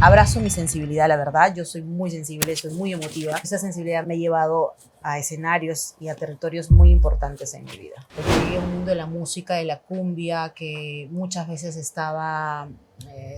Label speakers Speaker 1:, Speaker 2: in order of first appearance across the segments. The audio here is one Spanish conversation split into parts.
Speaker 1: Abrazo mi sensibilidad, la verdad. Yo soy muy sensible, soy muy emotiva. Esa sensibilidad me ha llevado a escenarios y a territorios muy importantes en mi vida. Porque llegué a un mundo de la música, de la cumbia, que muchas veces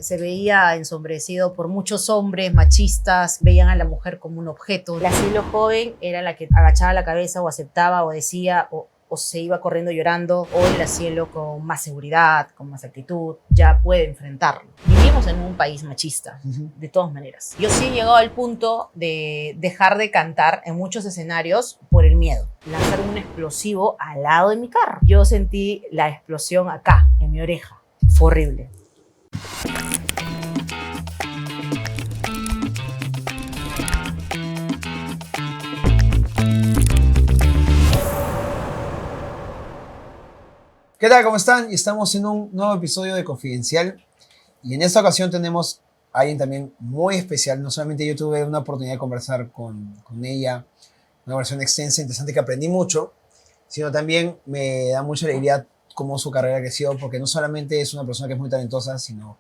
Speaker 1: se veía ensombrecido por muchos hombres machistas, veían a la mujer como un objeto. La Cielo joven era la que agachaba la cabeza o aceptaba o decía o se iba corriendo llorando. Hoy la Cielo, con más seguridad, con más actitud, ya puede enfrentarlo. Vivimos en un país machista, de todas maneras. Yo sí he llegado al punto de dejar de cantar en muchos escenarios por el miedo. Lanzar un explosivo al lado de mi carro. Yo sentí la explosión acá, en mi oreja. Fue horrible.
Speaker 2: ¿Qué tal? ¿Cómo están? Estamos en un nuevo episodio de Confidencial y en esta ocasión tenemos a alguien también muy especial. No solamente yo tuve una oportunidad de conversar con ella, una conversación extensa, interesante, que aprendí mucho, sino también me da mucha alegría cómo su carrera ha crecido, porque no solamente es una persona que es muy talentosa, sino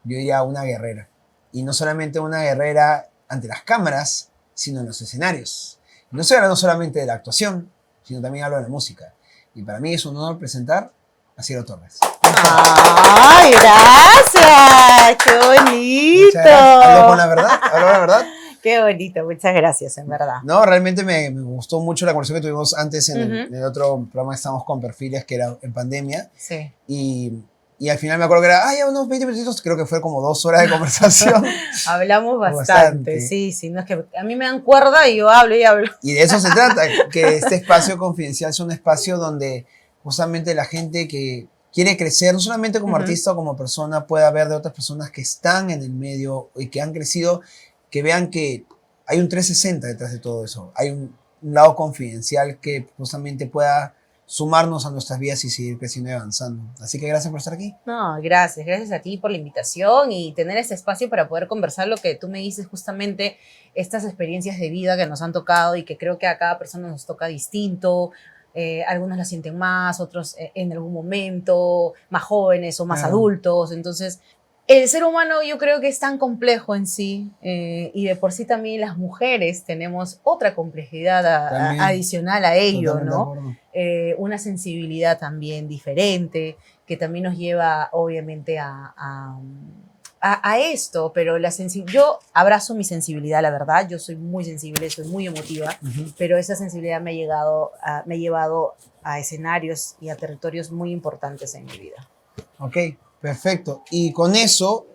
Speaker 2: yo diría una guerrera. Y no solamente una guerrera ante las cámaras, sino en los escenarios. Y no estoy hablando solamente de la actuación, sino también hablo de la música. Y para mí es un honor presentar a Cielo Torres.
Speaker 1: ¡Ay, gracias! ¡Qué bonito!
Speaker 2: ¿Hablo con la verdad? ¿Hablo con la verdad?
Speaker 1: Qué bonito, muchas gracias, en verdad.
Speaker 2: No, realmente me gustó mucho la conversación que tuvimos antes en el otro programa que estábamos con Perfiles, que era en pandemia.
Speaker 1: Sí.
Speaker 2: Y al final me acuerdo que era, ya unos 20 minutitos, creo que fue como 2 horas de conversación.
Speaker 1: Hablamos bastante. Sí, no es que a mí me dan cuerda y yo hablo y hablo.
Speaker 2: Y de eso se trata, que este espacio confidencial es un espacio donde justamente la gente que quiere crecer, no solamente como artista o como persona, pueda ver de otras personas que están en el medio y que han crecido, que vean que hay un 360 detrás de todo eso. Hay un lado confidencial que justamente pueda sumarnos a nuestras vidas y seguir creciendo y avanzando. Así que gracias por estar aquí.
Speaker 1: No, gracias a ti por la invitación y tener este espacio para poder conversar lo que tú me dices, justamente estas experiencias de vida que nos han tocado y que creo que a cada persona nos toca distinto. Algunos la sienten más, otros en algún momento, más jóvenes o más adultos. Entonces, el ser humano yo creo que es tan complejo en sí y de por sí también las mujeres tenemos otra complejidad adicional a ello, ¿no? Una sensibilidad también diferente que también nos lleva obviamente a esto, pero yo abrazo mi sensibilidad, la verdad. Yo soy muy sensible, soy muy emotiva, pero esa sensibilidad me ha llevado a escenarios y a territorios muy importantes en mi vida.
Speaker 2: Ok, perfecto. Y con eso,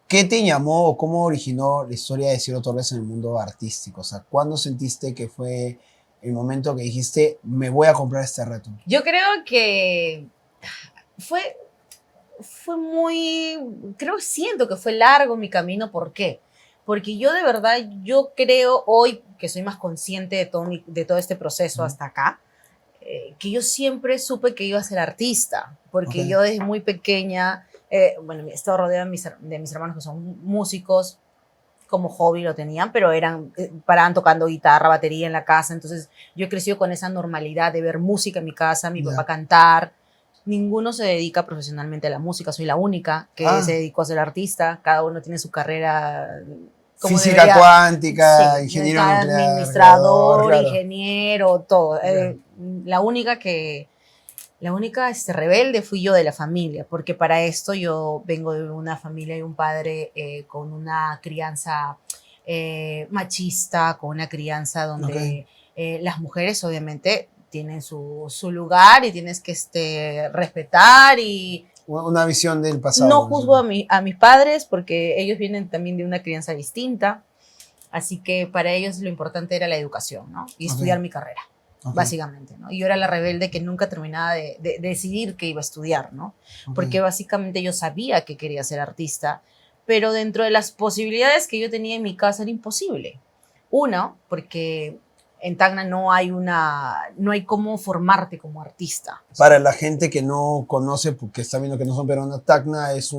Speaker 2: ¿qué te llamó o cómo originó la historia de Cielo Torres en el mundo artístico? O sea, ¿cuándo sentiste que fue el momento que dijiste, me voy a comprar este reto?
Speaker 1: Yo creo que siento que fue largo mi camino. ¿Por qué? Porque yo de verdad, yo creo hoy que soy más consciente de todo este proceso hasta acá, que yo siempre supe que iba a ser artista, porque yo desde muy pequeña, bueno, estaba rodeada de mis hermanos que son músicos, como hobby lo tenían, pero paraban tocando guitarra, batería en la casa. Entonces yo he crecido con esa normalidad de ver música en mi casa, mi papá cantar. Ninguno se dedica profesionalmente a la música, soy la única que se dedicó a ser artista. Cada uno tiene su carrera como
Speaker 2: física cuántica, ingeniero nuclear,
Speaker 1: administrador,
Speaker 2: claro.
Speaker 1: Ingeniero, todo. La única rebelde fui yo de la familia, porque para esto yo vengo de una familia y un padre con una crianza machista, con una crianza donde las mujeres obviamente tienen su lugar y tienes que respetar y...
Speaker 2: Una visión del pasado.
Speaker 1: No juzgo a mis padres porque ellos vienen también de una crianza distinta, así que para ellos lo importante era la educación, ¿no? Y estudiar mi carrera. Básicamente, ¿no? Y yo era la rebelde que nunca terminaba de decidir qué iba a estudiar, ¿no? Porque básicamente yo sabía que quería ser artista, pero dentro de las posibilidades que yo tenía en mi casa era imposible. Uno, porque en Tacna no hay cómo formarte como artista.
Speaker 2: Para la gente que no conoce, porque está viendo que no son peruanos, Tacna es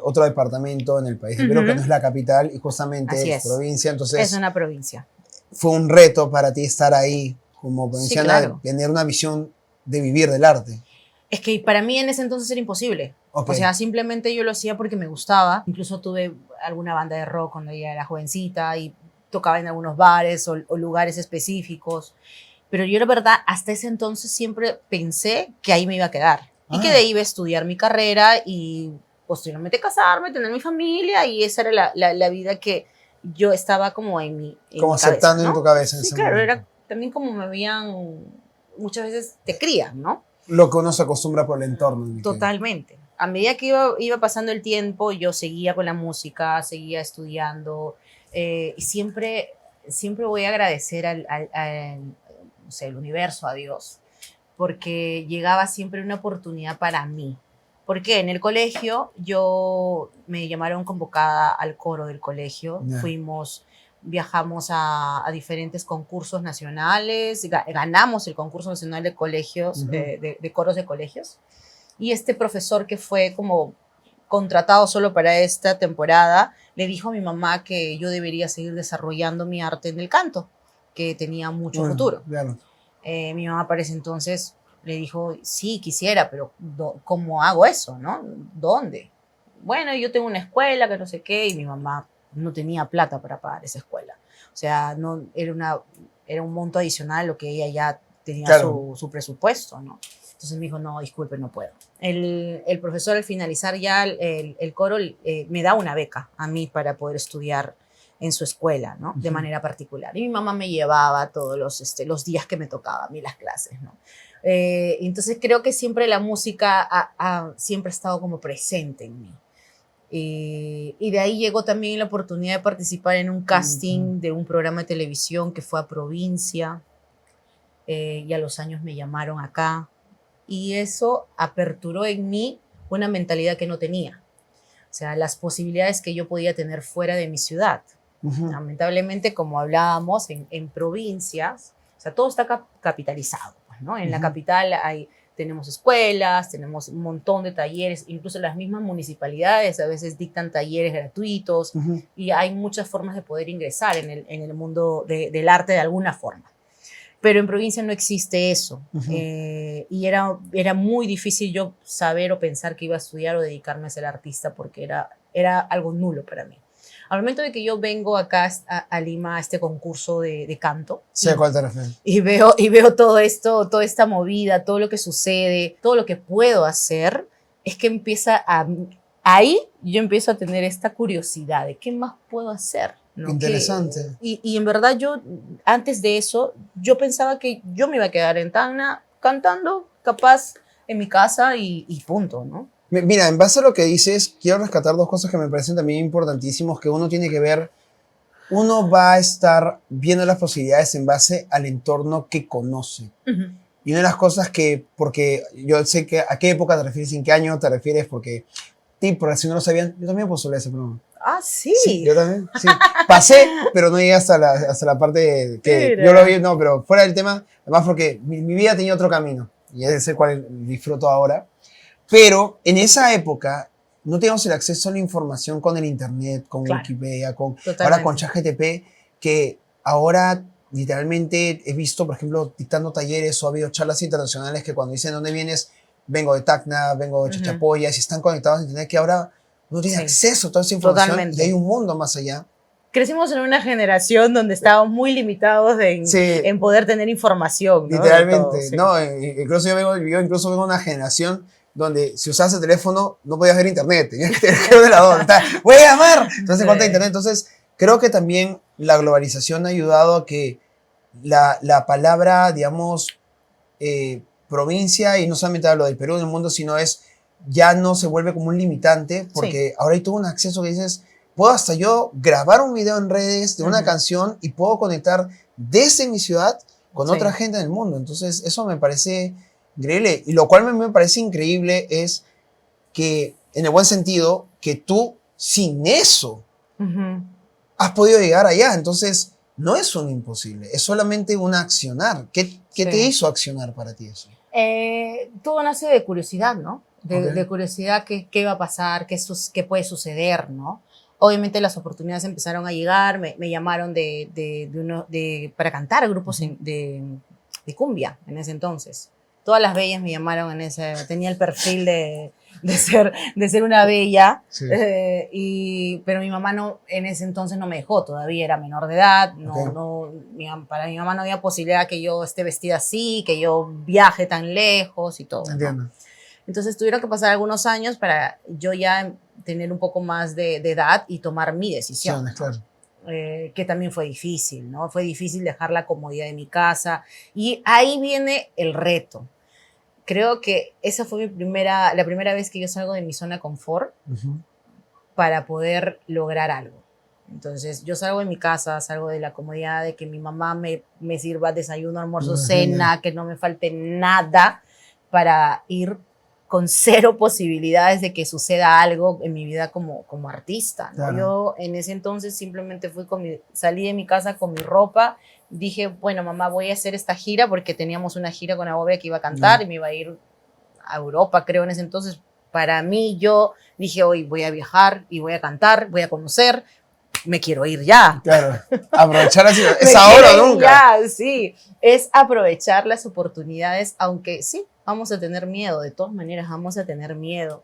Speaker 2: otro departamento en el país de Perú, que no es la capital y justamente es provincia. Entonces,
Speaker 1: es una provincia.
Speaker 2: Fue un reto para ti estar ahí como provinciana,
Speaker 1: claro.
Speaker 2: tener una visión de vivir del arte.
Speaker 1: Es que para mí en ese entonces era imposible.
Speaker 2: Ok.
Speaker 1: O sea, simplemente yo lo hacía porque me gustaba. Incluso tuve alguna banda de rock cuando ella era jovencita y tocaba en algunos bares o lugares específicos. Pero yo, la verdad, hasta ese entonces siempre pensé que ahí me iba a quedar. Y que de ahí iba a estudiar mi carrera y posteriormente casarme, tener mi familia. Y esa era la vida que yo estaba como en
Speaker 2: Como
Speaker 1: mi cabeza,
Speaker 2: aceptando en tu
Speaker 1: ¿no?
Speaker 2: cabeza en
Speaker 1: Sí,
Speaker 2: ese
Speaker 1: claro,
Speaker 2: momento.
Speaker 1: era también como me veían, muchas veces te crían, ¿no?
Speaker 2: Lo que uno se acostumbra por el entorno. En el que...
Speaker 1: Totalmente. A medida que iba pasando el tiempo, yo seguía con la música, seguía estudiando y siempre voy a agradecer no sé, el universo, a Dios, porque llegaba siempre una oportunidad para mí. Porque en el colegio yo me llamaron convocada al coro del colegio,
Speaker 2: Yeah.
Speaker 1: viajamos a diferentes concursos nacionales, ganamos el concurso nacional de colegios, de coros de colegios. Y este profesor que fue como contratado solo para esta temporada, le dijo a mi mamá que yo debería seguir desarrollando mi arte en el canto, que tenía mucho futuro.
Speaker 2: Claro.
Speaker 1: Mi mamá para ese entonces le dijo, sí, quisiera, pero ¿cómo hago eso? ¿No? ¿Dónde? Bueno, yo tengo una escuela que no sé qué, y mi mamá no tenía plata para pagar esa escuela. O sea, no, era un monto adicional lo que ella ya tenía
Speaker 2: Claro.
Speaker 1: su presupuesto, ¿no? Entonces me dijo, no, disculpe, no puedo. El profesor al finalizar ya el coro me da una beca a mí para poder estudiar en su escuela, ¿no? De manera particular. Y mi mamá me llevaba todos los días que me tocaba a mí las clases, ¿no? Entonces creo que siempre la música siempre ha estado como presente en mí. Y de ahí llegó también la oportunidad de participar en un casting de un programa de televisión que fue a provincia. Y a los años me llamaron acá. Y eso aperturó en mí una mentalidad que no tenía. O sea, las posibilidades que yo podía tener fuera de mi ciudad. Lamentablemente, como hablábamos, en provincias, o sea, todo está capitalizado, pues, ¿no? En la capital tenemos escuelas, tenemos un montón de talleres, incluso las mismas municipalidades a veces dictan talleres gratuitos y hay muchas formas de poder ingresar en el mundo del arte de alguna forma. Pero en provincia no existe eso. Y era muy difícil yo saber o pensar que iba a estudiar o dedicarme a ser artista porque era algo nulo para mí. Al momento de que yo vengo acá a Lima a este concurso de canto,
Speaker 2: Sé cuál te refieres.
Speaker 1: y veo todo esto, toda esta movida, todo lo que sucede, todo lo que puedo hacer, es que ahí yo empiezo a tener esta curiosidad de qué más puedo hacer, ¿no?
Speaker 2: Interesante.
Speaker 1: Y en verdad yo, antes de eso, yo pensaba que yo me iba a quedar en Tacna cantando, capaz en mi casa y punto, ¿no?
Speaker 2: Mira, en base a lo que dices, quiero rescatar dos cosas que me parecen también importantísimos, que uno tiene que ver. Uno va a estar viendo las posibilidades en base al entorno que conoce. Y una de las cosas porque yo sé que a qué época te refieres, en qué año te refieres, porque si no lo sabían, yo también postulé ese programa.
Speaker 1: Ah, sí.
Speaker 2: Sí, yo también, sí. Pasé, pero no llegué hasta la parte que
Speaker 1: Mira.
Speaker 2: yo lo vi, no, pero fuera del tema, además porque mi vida tenía otro camino, y es el cual disfruto ahora. Pero en esa época no teníamos el acceso a la información con el internet, con
Speaker 1: Claro.
Speaker 2: Wikipedia, ahora
Speaker 1: Totalmente.
Speaker 2: con ChatGPT, que ahora literalmente he visto, por ejemplo, dictando talleres o ha habido charlas internacionales que cuando dicen dónde vienes, vengo de Tacna, vengo de Chachapoyas, y están conectados a internet, que ahora uno tiene acceso a toda esa información.
Speaker 1: Totalmente.
Speaker 2: Y hay un mundo más allá.
Speaker 1: Crecimos en una generación donde estábamos muy limitados en poder tener información, ¿no?
Speaker 2: Literalmente,
Speaker 1: Todo, sí.
Speaker 2: ¿no? Incluso yo incluso vengo de una generación donde si usabas el teléfono no podías ver internet, tenías que tener el ordenador, voy a llamar, entonces falta internet. Entonces creo que también la globalización ha ayudado a que la palabra, digamos, provincia, y no solamente hablo del Perú, del mundo, sino ya no se vuelve como un limitante, porque ahora hay todo un acceso que dices, puedo hasta yo grabar un video en redes de una canción y puedo conectar desde mi ciudad con otra gente en el mundo. Entonces eso me parece increíble. Y lo cual me parece increíble es que, en el buen sentido, que tú sin eso has podido llegar allá. Entonces no es un imposible, es solamente un accionar. ¿Qué te hizo accionar para ti eso?
Speaker 1: Todo nace de curiosidad, ¿no? De curiosidad, qué va a pasar, qué puede suceder, ¿no? Obviamente las oportunidades empezaron a llegar, me llamaron para cantar grupos de cumbia en ese entonces. Todas las bellas me llamaron tenía el perfil de ser una bella,
Speaker 2: Sí.
Speaker 1: pero mi mamá no, en ese entonces no me dejó, todavía era menor de edad, para mi mamá no había posibilidad que yo esté vestida así, que yo viaje tan lejos y todo, ¿no?
Speaker 2: Entiendo.
Speaker 1: Entonces tuvieron que pasar algunos años para yo ya tener un poco más de edad y tomar mi decisión, ¿no?
Speaker 2: Claro.
Speaker 1: Que también fue difícil, ¿no? Fue difícil dejar la comodidad de mi casa y ahí viene el reto. Creo que esa fue la primera vez que yo salgo de mi zona de confort para poder lograr algo. Entonces, yo salgo de mi casa, salgo de la comodidad de que mi mamá me sirva desayuno, almuerzo, cena, que no me falte nada para ir con cero posibilidades de que suceda algo en mi vida como artista, ¿no?
Speaker 2: Claro.
Speaker 1: Yo en ese entonces simplemente salí de mi casa con mi ropa, dije, bueno, mamá, voy a hacer esta gira porque teníamos una gira con Abobea que iba a cantar y me iba a ir a Europa, creo, en ese entonces. Para mí, yo dije, hoy voy a viajar y voy a cantar, voy a conocer, me quiero ir ya.
Speaker 2: Claro, aprovechar así, es ahora o nunca.
Speaker 1: Ya, sí, es aprovechar las oportunidades, aunque sí, vamos a tener miedo, de todas maneras vamos a tener miedo.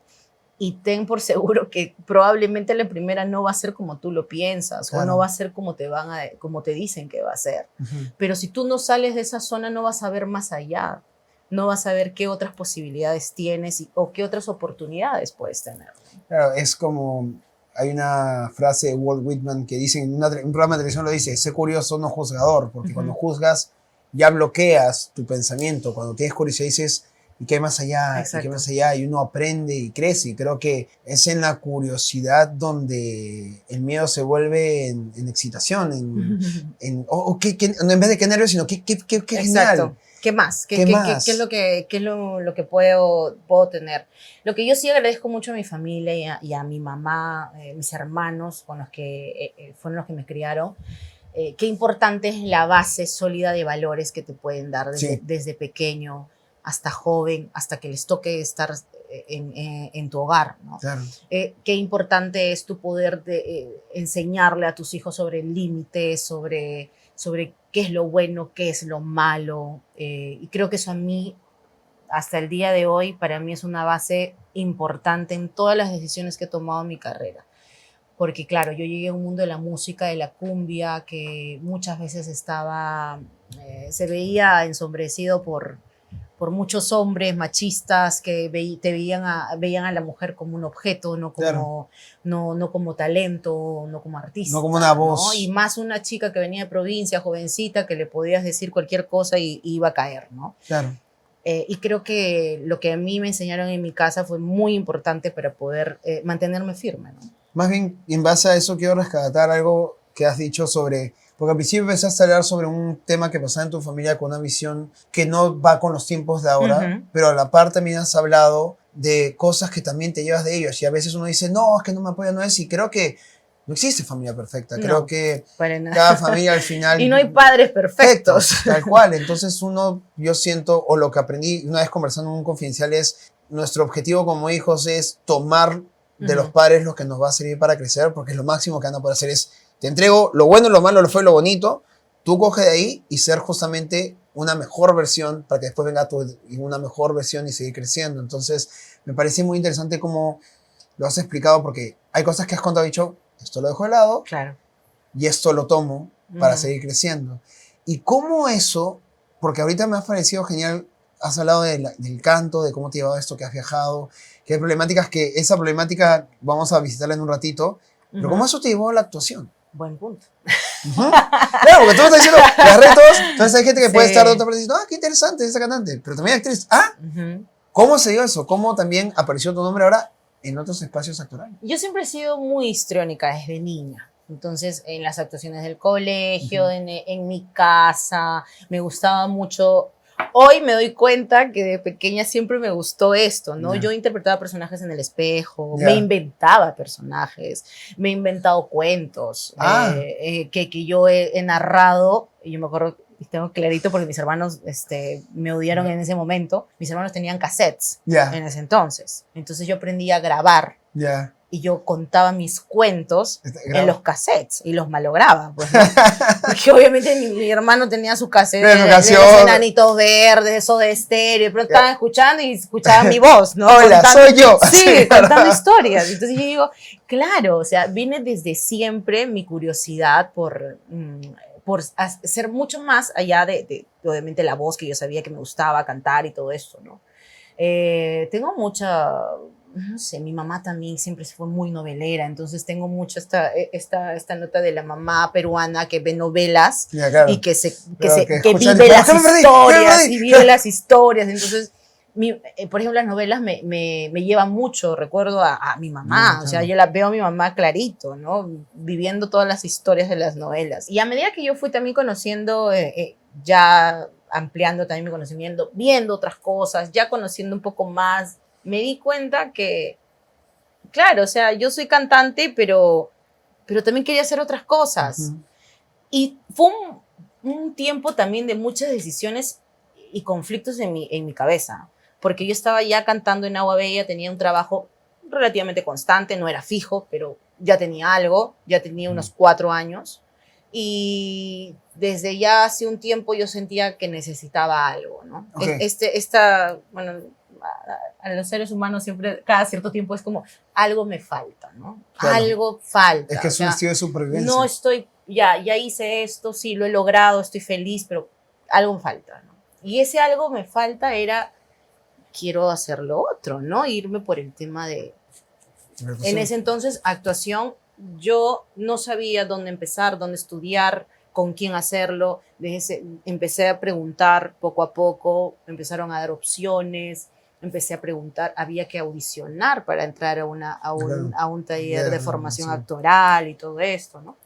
Speaker 1: Y ten por seguro que probablemente la primera no va a ser como tú lo piensas, claro, o no va a ser como te dicen que va a ser. Pero si tú no sales de esa zona, no vas a ver más allá. No vas a ver qué otras posibilidades tienes o qué otras oportunidades puedes tener.
Speaker 2: Claro, es como, hay una frase de Walt Whitman que dice, en un programa de televisión lo dice, sé curioso, no juzgador, porque cuando juzgas ya bloqueas tu pensamiento, cuando tienes curiosidad dices, ¿y qué hay más allá? Exacto. ¿Y qué hay más allá? Y uno aprende y crece, y creo que es en la curiosidad donde el miedo se vuelve en excitación, en vez de qué nervios, sino qué genial.
Speaker 1: ¿Qué más? ¿Qué es lo que puedo tener? Lo que yo sí agradezco mucho a mi familia y a mi mamá, mis hermanos fueron los que me criaron. Qué importante es la base sólida de valores que te pueden dar desde pequeño hasta joven, hasta que les toque estar en tu hogar, ¿no? Claro. Qué importante es tu poder enseñarle a tus hijos sobre el límite, sobre qué es lo bueno, qué es lo malo. Y creo que eso a mí, hasta el día de hoy, para mí es una base importante en todas las decisiones que he tomado en mi carrera. Porque claro, yo llegué a un mundo de la música, de la cumbia, que muchas veces se veía ensombrecido por muchos hombres machistas que veían a la mujer como un objeto, no como, claro, no como talento, no como artista.
Speaker 2: No como una voz.
Speaker 1: ¿no? Y más una chica que venía de provincia, jovencita, que le podías decir cualquier cosa y iba a caer, ¿no?
Speaker 2: Claro.
Speaker 1: Y creo que lo que a mí me enseñaron en mi casa fue muy importante para poder mantenerme firme, ¿no?
Speaker 2: Más bien, en base a eso quiero rescatar algo que has dicho sobre... Porque al principio empezaste a hablar sobre un tema que pasaba en tu familia con una visión que no va con los tiempos de ahora, pero a la par también has hablado de cosas que también te llevas de ellos. Y a veces uno dice, no, es que no me apoya, no es. Y creo que no existe familia perfecta. Creo
Speaker 1: no,
Speaker 2: que cada familia al final...
Speaker 1: Y no hay padres perfectos.
Speaker 2: Tal cual. Entonces yo siento, o lo que aprendí una vez conversando en un confidencial es, nuestro objetivo como hijos es tomar de los padres lo que nos va a servir para crecer, porque es lo máximo que van a poder hacer es, te entrego lo bueno, lo malo, lo feo y lo bonito, tú coge de ahí y ser justamente una mejor versión para que después venga una mejor versión y seguir creciendo. Entonces, me parece muy interesante cómo lo has explicado, porque hay cosas que has contado y dicho, esto lo dejo de lado,
Speaker 1: claro,
Speaker 2: y esto lo tomo para seguir creciendo. Y cómo eso, porque ahorita me ha parecido genial, has hablado del canto, de cómo te ha llevado esto, que has viajado, que hay problemáticas que esa problemática vamos a visitarla en un ratito, pero cómo eso te llevó a la actuación.
Speaker 1: Buen punto.
Speaker 2: Claro, porque tú me estás diciendo los retos, entonces hay gente que puede estar de otra parte diciendo, qué interesante esa cantante, pero también actriz. ¿Cómo se dio eso? ¿Cómo también apareció tu nombre ahora en otros espacios actorales?
Speaker 1: Yo siempre he sido muy histriónica desde niña. Entonces, en las actuaciones del colegio, en mi casa, me gustaba mucho. Hoy me doy cuenta que de pequeña siempre me gustó esto, ¿no? Yo interpretaba personajes en el espejo, me inventaba personajes, me he inventado cuentos que yo he narrado. Y yo me acuerdo, y tengo clarito porque mis hermanos me odiaron en ese momento. Mis hermanos tenían cassettes en ese entonces. Entonces yo aprendí a grabar. Y yo contaba mis cuentos en los cassettes y los malograba. Pues, ¿no? Porque obviamente mi hermano tenía sus cassettes de los Enanitos Verdes, eso de estéreo, pero estaban escuchando y escuchaban mi voz, ¿no?
Speaker 2: Hola, soy yo.
Speaker 1: Sí, contando historias. Entonces yo digo, claro, o sea, viene desde siempre mi curiosidad por hacer mucho más allá de obviamente la voz que yo sabía que me gustaba cantar y todo eso, ¿no? Tengo mucha, no sé, mi mamá también siempre fue muy novelera, entonces tengo mucho esta nota de la mamá peruana que ve novelas y que vive las historias y vive las historias, entonces por ejemplo, las novelas me llevan mucho, recuerdo a mi mamá, o sea, yo la veo a mi mamá clarito, ¿no? Viviendo todas las historias de las novelas. Y a medida que yo fui también conociendo, ya ampliando también mi conocimiento, viendo otras cosas, ya conociendo un poco más, me di cuenta que, claro, o sea, yo soy cantante, pero también quería hacer otras cosas. Y fue un tiempo también de muchas decisiones y conflictos en mi cabeza, porque yo estaba ya cantando en Agua Bella, tenía un trabajo relativamente constante, no era fijo, pero ya tenía algo, ya tenía unos 4 años, y desde ya hace un tiempo yo sentía que necesitaba algo, ¿no? Bueno, a los seres humanos siempre, cada cierto tiempo es como, algo me falta, ¿no? Claro. Algo falta.
Speaker 2: Es que es un estilo de supervivencia.
Speaker 1: No estoy, ya hice esto, sí, lo he logrado, estoy feliz, pero algo me falta, ¿no? Y ese algo me falta era, quiero hacer lo otro, ¿no? Irme por el tema de... En ese entonces, actuación, yo no sabía dónde empezar, dónde estudiar, con quién hacerlo. Empecé a preguntar poco a poco, empezaron a dar opciones, empecé a preguntar, había que audicionar para entrar a un taller de formación actoral y todo esto, ¿no?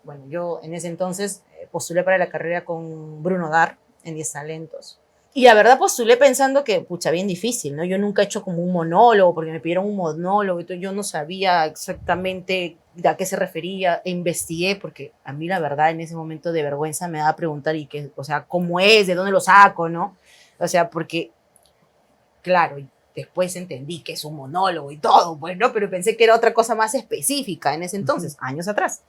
Speaker 1: Bueno, yo en ese entonces postulé para la carrera con Bruno Dar en 10 Talentos. Y la verdad postulé pensando que, pucha, bien difícil, ¿no? Yo nunca he hecho como un monólogo, porque me pidieron un monólogo, y yo no sabía exactamente a qué se refería, e investigué, porque a mí la verdad en ese momento de vergüenza me daba preguntar, o sea, ¿cómo es? ¿De dónde lo saco? ¿No? O sea, porque, claro, después entendí que es un monólogo y todo, pues, ¿no? Pero pensé que era otra cosa más específica en ese entonces, años atrás.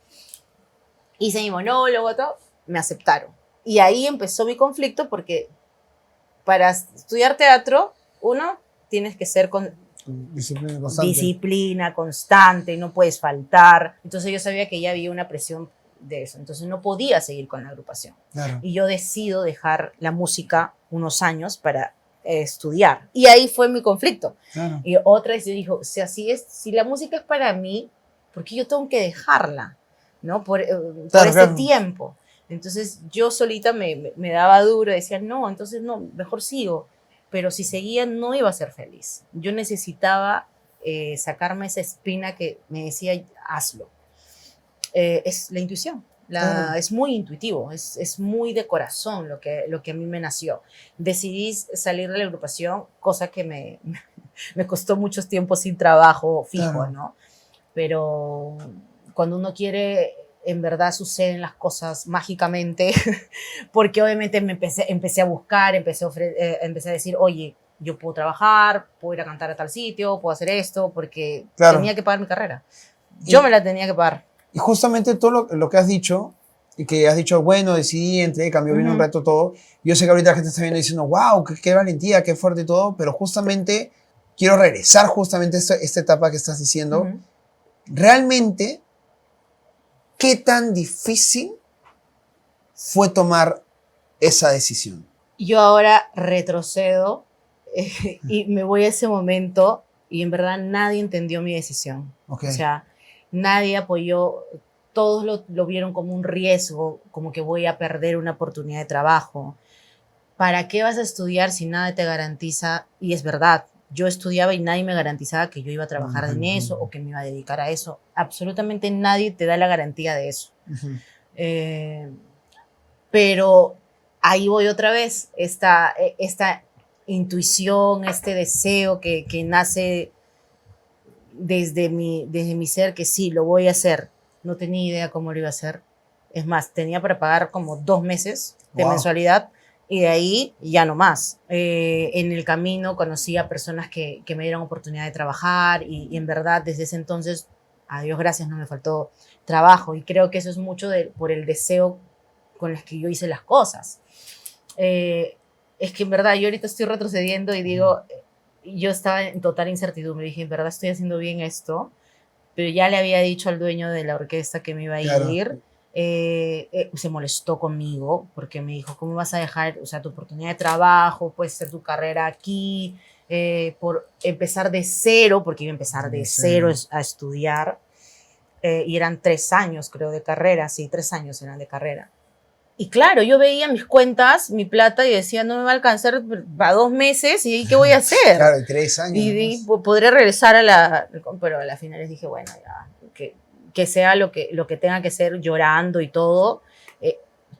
Speaker 1: Hice mi monólogo, todo, me aceptaron. Y ahí empezó mi conflicto porque para estudiar teatro, uno, tienes que ser con disciplina constante, no puedes faltar. Entonces yo sabía que ya había una presión de eso, entonces no podía seguir con la agrupación.
Speaker 2: Claro.
Speaker 1: Y yo decido dejar la música unos años para estudiar. Y ahí fue mi conflicto.
Speaker 2: Claro.
Speaker 1: Y otra vez yo dije, o sea, si la música es para mí, ¿por qué yo tengo que dejarla? ¿No? Por este tiempo. Entonces yo solita me daba duro, decía, no, entonces no, mejor sigo. Pero si seguía no iba a ser feliz. Yo necesitaba sacarme esa espina que me decía, hazlo. Es la intuición, es muy intuitivo, es muy de corazón lo que a mí me nació. Decidí salir de la agrupación, cosa que me costó mucho tiempo sin trabajo fijo, ¿no? Pero cuando uno quiere, en verdad suceden las cosas mágicamente, porque obviamente empecé a buscar, empecé a decir, oye, yo puedo trabajar, puedo ir a cantar a tal sitio, puedo hacer esto, porque tenía que pagar mi carrera. Yo me la tenía que pagar.
Speaker 2: Y justamente todo lo que has dicho, y que has dicho, bueno, decidí, entré, cambió, vino un reto, todo. Yo sé que ahorita la gente está viendo diciendo, wow, qué valentía, qué fuerte y todo, pero justamente quiero regresar justamente a esta etapa que estás diciendo. Realmente, ¿qué tan difícil fue tomar esa decisión?
Speaker 1: Yo ahora retrocedo y me voy a ese momento y en verdad nadie entendió mi decisión.
Speaker 2: Okay.
Speaker 1: O sea, nadie apoyó, todos lo vieron como un riesgo, como que voy a perder una oportunidad de trabajo. ¿Para qué vas a estudiar si nada te garantiza? Y es verdad, yo estudiaba y nadie me garantizaba que yo iba a trabajar en eso o que me iba a dedicar a eso. Absolutamente nadie te da la garantía de eso. Pero ahí voy otra vez, esta intuición, este deseo que nace desde mi ser, que sí, lo voy a hacer. No tenía idea cómo lo iba a hacer. Es más, tenía para pagar como 2 meses de
Speaker 2: Wow.
Speaker 1: mensualidad y de ahí ya no más. En el camino conocí a personas que me dieron oportunidad de trabajar y en verdad desde ese entonces, a Dios gracias, no me faltó trabajo y creo que eso es mucho por el deseo con el que yo hice las cosas. Es que en verdad yo ahorita estoy retrocediendo y digo, yo estaba en total incertidumbre, dije, en verdad estoy haciendo bien esto, pero ya le había dicho al dueño de la orquesta que me iba a
Speaker 2: Claro.
Speaker 1: ir. Se molestó conmigo porque me dijo, ¿cómo vas a dejar, o sea, tu oportunidad de trabajo, puedes hacer tu carrera aquí, por empezar de cero, porque iba a empezar de cero a estudiar, y eran 3 años, creo, de carrera, sí, 3 años eran de carrera. Y claro, yo veía mis cuentas, mi plata, y decía, no me va a alcanzar para 2 meses, ¿y qué voy a hacer?
Speaker 2: Claro, 3 años.
Speaker 1: Y podré regresar a la... Pero a las finales dije, bueno, ya, que sea lo que tenga que ser, llorando y todo.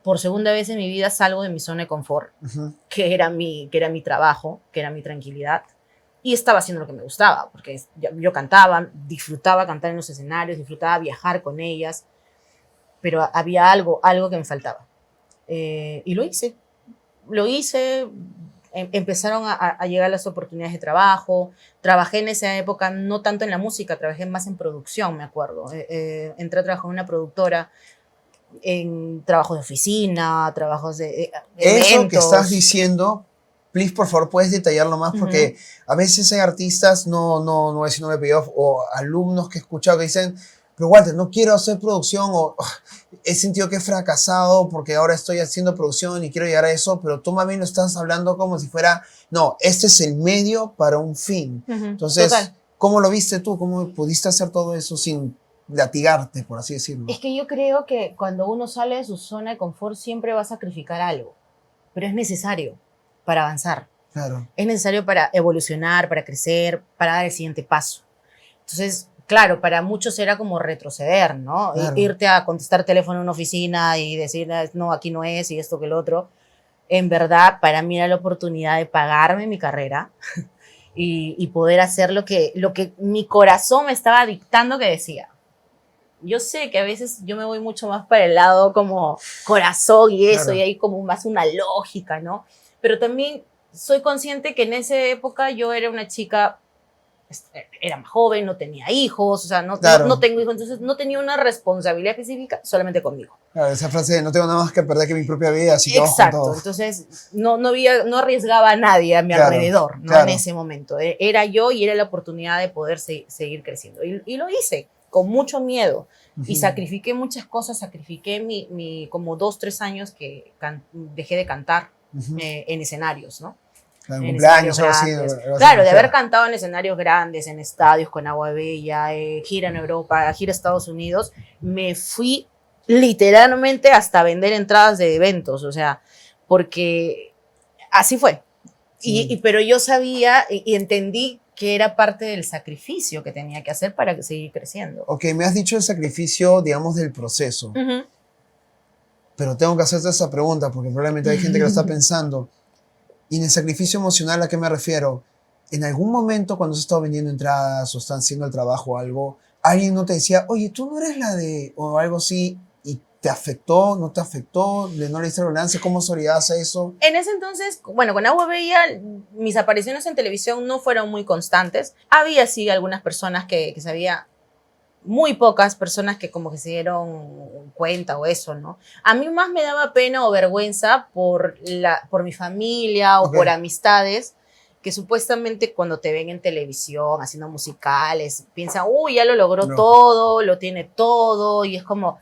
Speaker 1: Por segunda vez en mi vida salgo de mi zona de confort, que era mi trabajo, que era mi tranquilidad. Y estaba haciendo lo que me gustaba, porque yo cantaba, disfrutaba cantar en los escenarios, disfrutaba viajar con ellas, pero había algo que me faltaba. Y lo hice. Empezaron a llegar las oportunidades de trabajo. Trabajé en esa época no tanto en la música, trabajé más en producción, me acuerdo. Entré a trabajar en una productora, en trabajos de oficina, trabajos de
Speaker 2: Eso
Speaker 1: eventos.
Speaker 2: que estás diciendo, please, por favor, puedes detallarlo más, porque a veces hay artistas, no voy a decir no me pidió, o alumnos que he escuchado que dicen, pero Walter, no quiero hacer producción, o he sentido que he fracasado porque ahora estoy haciendo producción y quiero llegar a eso, pero tú más bien lo estás hablando como si fuera, no, este es el medio para un fin. Entonces,
Speaker 1: Total.
Speaker 2: ¿cómo lo viste tú? ¿Cómo pudiste hacer todo eso sin latigarte, por así decirlo?
Speaker 1: Es que yo creo que cuando uno sale de su zona de confort siempre va a sacrificar algo, pero es necesario para avanzar.
Speaker 2: Claro.
Speaker 1: Es necesario para evolucionar, para crecer, para dar el siguiente paso. Entonces, claro, para muchos era como retroceder, ¿no?
Speaker 2: Claro.
Speaker 1: Irte a contestar teléfono en una oficina y decir, no, aquí no es y esto que el otro. En verdad, para mí era la oportunidad de pagarme mi carrera y poder hacer lo que mi corazón me estaba dictando que decía. Yo sé que a veces yo me voy mucho más para el lado como corazón y eso,
Speaker 2: Claro.
Speaker 1: y hay como más una lógica, ¿no? Pero también soy consciente que en esa época yo era una chica, era más joven, no tenía hijos, o sea,
Speaker 2: Claro.
Speaker 1: no tengo hijos, entonces no tenía una responsabilidad específica solamente conmigo.
Speaker 2: Claro, esa frase de no tengo nada más que perder que mi propia vida, así que vamos con
Speaker 1: Exacto,
Speaker 2: todo.
Speaker 1: entonces no arriesgaba a nadie a mi
Speaker 2: Claro,
Speaker 1: alrededor, ¿no?
Speaker 2: claro.
Speaker 1: En ese momento. Era yo y era la oportunidad de poder seguir creciendo. Y lo hice con mucho miedo y sacrifiqué muchas cosas, sacrifiqué como 2, 3 años que dejé de cantar en escenarios, ¿no?
Speaker 2: Claro,
Speaker 1: En
Speaker 2: cumpleaños, algo así.
Speaker 1: escenarios grandes. Claro, de haber cantado en escenarios grandes, en estadios con Agua Bella, gira en Europa, gira a Estados Unidos, me fui literalmente hasta vender entradas de eventos, o sea, porque así fue.
Speaker 2: Sí.
Speaker 1: Pero yo sabía y entendí que era parte del sacrificio que tenía que hacer para seguir creciendo.
Speaker 2: Ok, me has dicho el sacrificio, digamos, del proceso. Pero tengo que hacerte esa pregunta porque probablemente hay gente que lo está pensando. Y en el sacrificio emocional, ¿a qué me refiero? En algún momento cuando has estado vendiendo entradas o están haciendo el trabajo o algo, alguien no te decía, oye, tú no eres la de... o algo así, y te afectó, no te afectó, no le diste relevancia, ¿cómo solidariedad a eso?
Speaker 1: En ese entonces, bueno, con Agua Bella, mis apariciones en televisión no fueron muy constantes. Había sí algunas personas que sabía, muy pocas personas que como que se dieron cuenta o eso, ¿no? A mí más me daba pena o vergüenza por mi familia o por amistades que supuestamente cuando te ven en televisión haciendo musicales piensan, uy, ya lo logró todo, lo tiene todo, y es como,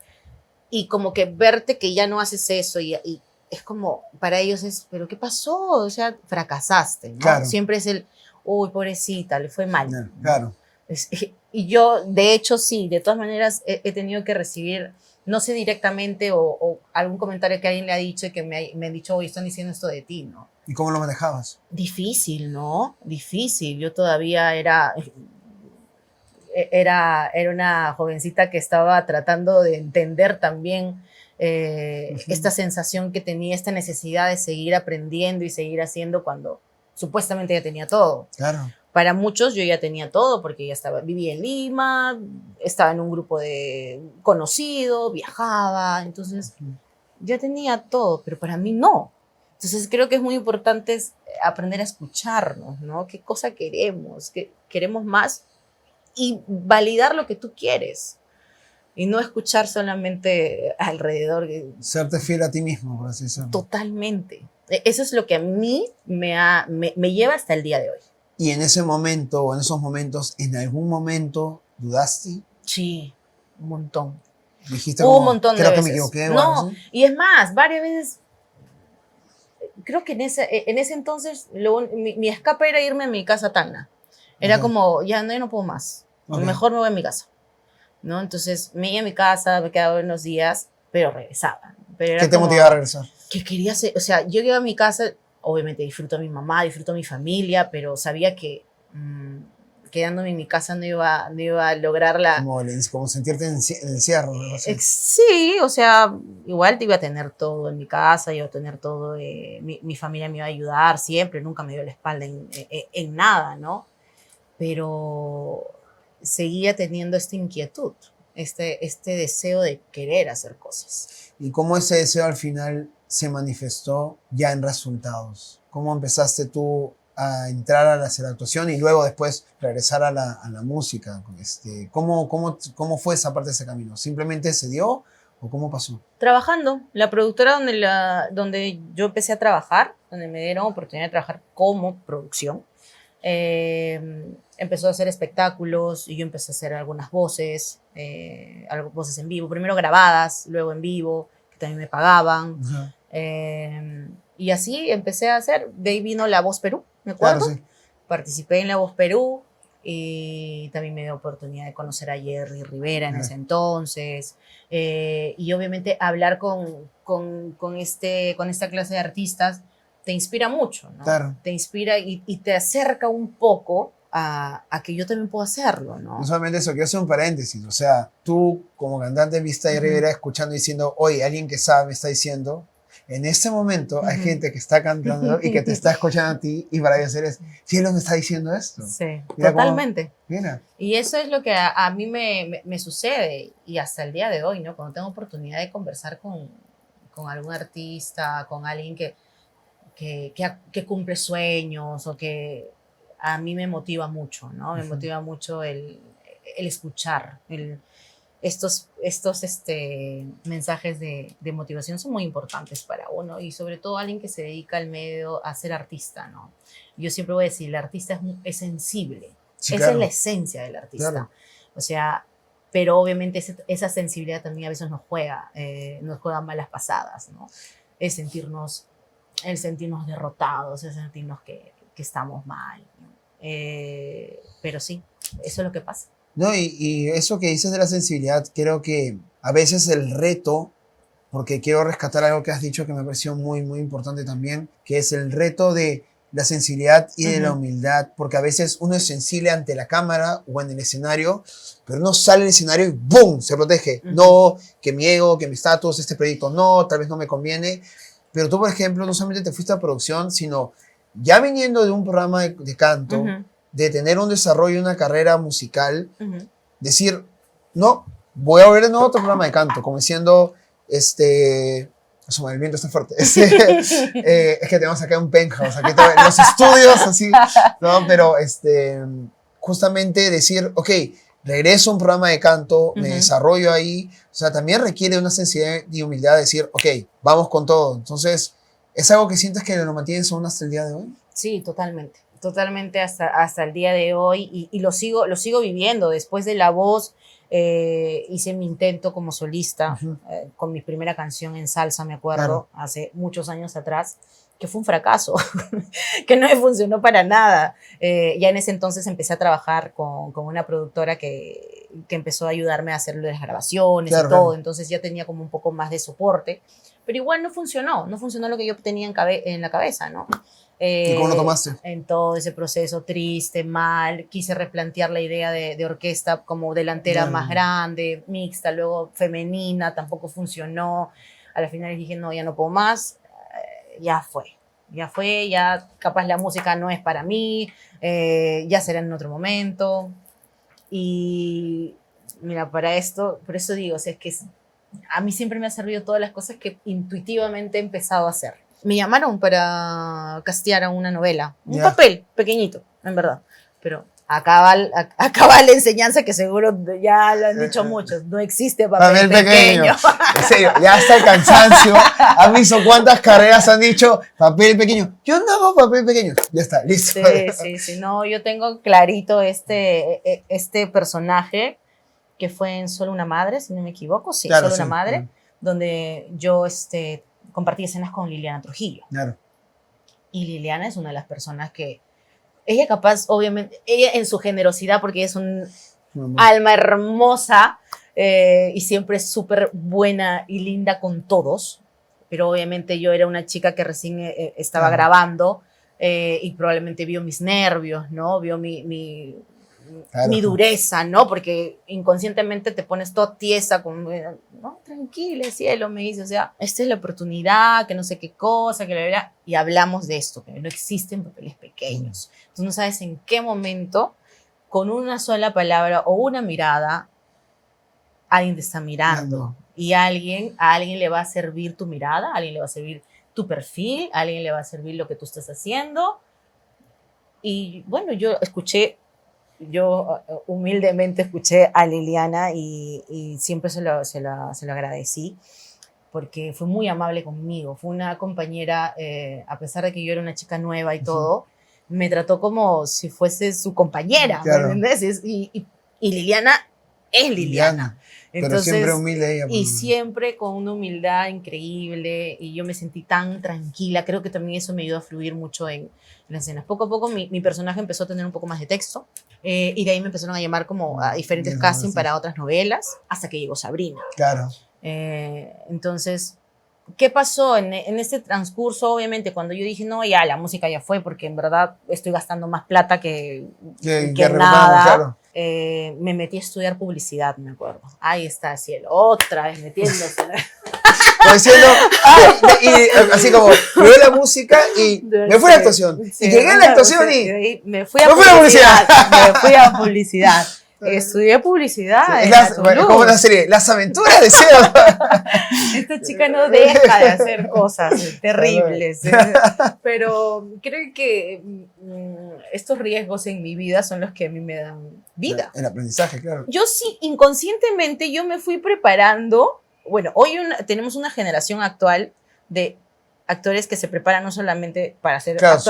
Speaker 1: y como que verte que ya no haces eso y es como, para ellos es, pero ¿qué pasó? O sea, fracasaste, ¿no?
Speaker 2: Claro.
Speaker 1: Siempre es el, uy, pobrecita, le fue mal.
Speaker 2: No, claro.
Speaker 1: Y yo, de hecho, sí, de todas maneras he tenido que recibir, no sé directamente, o algún comentario que alguien le ha dicho y que me han dicho, oye, están diciendo esto de ti, ¿no?
Speaker 2: ¿Y cómo lo manejabas?
Speaker 1: Difícil, ¿no? Difícil. Yo todavía era una jovencita que estaba tratando de entender también esta sensación que tenía, esta necesidad de seguir aprendiendo y seguir haciendo cuando supuestamente ya tenía todo.
Speaker 2: Claro.
Speaker 1: para muchos yo ya tenía todo porque ya vivía en Lima, estaba en un grupo de conocido, viajaba, entonces ya tenía todo, pero para mí no. Entonces creo que es muy importante aprender a escucharnos, ¿no? ¿Qué cosa queremos? ¿Qué queremos más? Y validar lo que tú quieres. Y no escuchar solamente alrededor.
Speaker 2: Serte fiel a ti mismo, por así decirlo.
Speaker 1: Totalmente. Eso es lo que a mí me lleva hasta el día de hoy.
Speaker 2: Y en ese momento, o en esos momentos, ¿en algún momento dudaste?
Speaker 1: Sí, un montón.
Speaker 2: Dijiste
Speaker 1: Un
Speaker 2: como,
Speaker 1: montón de
Speaker 2: creo que
Speaker 1: veces.
Speaker 2: me equivoqué.
Speaker 1: No, y es más, varias veces, creo que en ese entonces mi escape era irme a mi casa a Tacna. Era como, ya no puedo más. Mejor me voy a mi casa. ¿No? Entonces me iba a mi casa, me quedaba unos días, pero regresaba. Pero era
Speaker 2: ¿Qué te motivaba a regresar?
Speaker 1: Que quería hacer, o sea, yo llegaba a mi casa, obviamente disfruto a mi mamá, disfruto a mi familia, pero sabía que quedándome en mi casa no iba a lograr
Speaker 2: Como sentirte en el encierro, ¿no?
Speaker 1: Sí, o sea, igual te iba a tener todo en mi casa, iba a tener todo, mi familia me iba a ayudar siempre, nunca me dio la espalda en nada, ¿no? Pero seguía teniendo esta inquietud, este deseo de querer hacer cosas.
Speaker 2: ¿Y cómo ese deseo al final se manifestó ya en resultados? ¿Cómo empezaste tú a entrar a hacer actuación y luego después regresar a la música? ¿Cómo fue esa parte de ese camino? ¿Simplemente se dio o cómo pasó?
Speaker 1: Trabajando. La productora donde yo empecé a trabajar, donde me dieron oportunidad de trabajar como producción, empezó a hacer espectáculos y yo empecé a hacer algunas voces, voces en vivo, primero grabadas, luego en vivo, que también me pagaban. Y así empecé a hacer. De ahí vino La Voz Perú, me acuerdo.
Speaker 2: Claro, sí.
Speaker 1: Participé en La Voz Perú y también me dio oportunidad de conocer a Jerry Rivera en ese entonces. Y obviamente hablar con esta clase de artistas te inspira mucho, ¿no?
Speaker 2: Claro.
Speaker 1: Te inspira y te acerca un poco a que yo también puedo hacerlo, ¿no?
Speaker 2: No solamente eso, quiero hacer un paréntesis. O sea, tú como cantante viste a Rivera escuchando y diciendo, oye, alguien que sabe me está diciendo, en este momento hay gente que está cantando y que te está escuchando a ti y para hacer es, ¿sí es lo que está diciendo esto?
Speaker 1: Sí,
Speaker 2: Mira
Speaker 1: totalmente.
Speaker 2: Mira.
Speaker 1: Y eso es lo que a mí me sucede y hasta el día de hoy, ¿no? Cuando tengo oportunidad de conversar con algún artista, con alguien que cumple sueños o que a mí me motiva mucho, ¿no? Me motiva mucho el escuchar, estos mensajes de motivación son muy importantes para uno y sobre todo alguien que se dedica al medio a ser artista, ¿no? Yo siempre voy a decir, el artista es sensible, sí, esa es la esencia del artista, claro. O sea, pero obviamente esa sensibilidad también a veces nos juega malas pasadas, ¿no? El sentirnos derrotados, el sentirnos que estamos mal, ¿no? Pero sí, eso es lo que pasa.
Speaker 2: No, y eso que dices de la sensibilidad, creo que a veces el reto, porque quiero rescatar algo que has dicho que me pareció muy, muy importante también, que es el reto de la sensibilidad y de la humildad, porque a veces uno es sensible ante la cámara o en el escenario, pero uno sale del escenario y ¡boom! Se protege. No, que mi ego, que mi estatus, este proyecto no, tal vez no me conviene. Pero tú, por ejemplo, no solamente te fuiste a producción, sino ya viniendo de un programa de canto, de tener un desarrollo, una carrera musical, decir, no, voy a volver de nuevo a otro programa de canto, como diciendo, el viento está fuerte, es que tenemos acá un penthouse, aquí en los estudios, así, ¿no? Pero justamente decir, ok, regreso a un programa de canto, me desarrollo ahí, o sea, también requiere una sensibilidad y humildad de decir, ok, vamos con todo. Entonces, ¿es algo que sientes que lo mantienes aún hasta el día de hoy?
Speaker 1: Sí, totalmente. Totalmente hasta el día de hoy y lo sigo viviendo. Después de La Voz hice mi intento como solista con mi primera canción en salsa, me acuerdo, hace muchos años atrás, que fue un fracaso, que no me funcionó para nada. Ya en ese entonces empecé a trabajar con una productora que empezó a ayudarme a hacer las grabaciones y todo, entonces ya tenía como un poco más de soporte, pero igual no funcionó lo que yo tenía en la cabeza, ¿no?
Speaker 2: ¿Y cómo lo tomaste?
Speaker 1: En todo ese proceso triste, mal, quise replantear la idea de orquesta como delantera más grande, mixta, luego femenina, tampoco funcionó. A la final dije, no, ya no puedo más, ya fue. ya fue, ya capaz la música no es para mí, ya será en otro momento. Y mira, para esto, por eso digo, o sea, es que a mí siempre me ha servido todas las cosas que intuitivamente he empezado a hacer. Me llamaron para castear a una novela, un papel pequeñito, en verdad, pero acaba la enseñanza que seguro ya lo han dicho muchos, no existe papel pequeño.
Speaker 2: En serio, ya está el cansancio. ¿Han visto cuántas carreras han dicho papel pequeño? Yo no hago papel pequeño. Ya está, listo.
Speaker 1: Sí, no, yo tengo clarito este personaje que fue en Solo una madre, si no me equivoco, sí, claro, Solo una madre, donde yo compartí escenas con Liliana Trujillo.
Speaker 2: Claro.
Speaker 1: Y Liliana es una de las personas que, ella capaz, obviamente, ella en su generosidad, porque es un alma hermosa y siempre es súper buena y linda con todos, pero obviamente yo era una chica que recién estaba grabando y probablemente vio mis nervios, ¿no? Vio mi dureza, ¿no? Porque inconscientemente te pones toda tiesa, como, no, tranquila, cielo, me dice, o sea, esta es la oportunidad, que no sé qué cosa, que la verdad, y hablamos de esto, que no existen papeles pequeños. Entonces no sabes en qué momento, con una sola palabra o una mirada, alguien te está mirando y a alguien le va a servir tu mirada, a alguien le va a servir tu perfil, a alguien le va a servir lo que tú estás haciendo. Y bueno, yo humildemente escuché a Liliana y siempre se lo agradecí porque fue muy amable conmigo. Fue una compañera, a pesar de que yo era una chica nueva y todo, me trató como si fuese su compañera, claro. ¿Me entiendes? Y Liliana es Liliana.
Speaker 2: Entonces, pero siempre humilde ella.
Speaker 1: Y siempre con una humildad increíble y yo me sentí tan tranquila. Creo que también eso me ayudó a fluir mucho en las escenas. Poco a poco mi personaje empezó a tener un poco más de texto y de ahí me empezaron a llamar como a diferentes castings para otras novelas hasta que llegó Sabrina.
Speaker 2: Claro.
Speaker 1: Entonces, ¿qué pasó en este transcurso? Obviamente, cuando yo dije, no, ya, la música ya fue, porque en verdad estoy gastando más plata que nada. Claro. Me metí a estudiar publicidad, me acuerdo. Ahí está, cielo, otra vez metiéndose.
Speaker 2: Pues cielo, y así como, me la música y me fui a la actuación. Sí, y llegué a la actuación y
Speaker 1: me fui a publicidad. Me fui a publicidad. Estudié publicidad.
Speaker 2: Como la serie, Las aventuras de Cielo.
Speaker 1: Esta chica no deja de hacer cosas terribles. Pero creo que estos riesgos en mi vida son los que a mí me dan vida.
Speaker 2: El aprendizaje, claro.
Speaker 1: Yo sí, inconscientemente, yo me fui preparando. Bueno, hoy tenemos una generación actual de actores que se preparan no solamente para ser actores.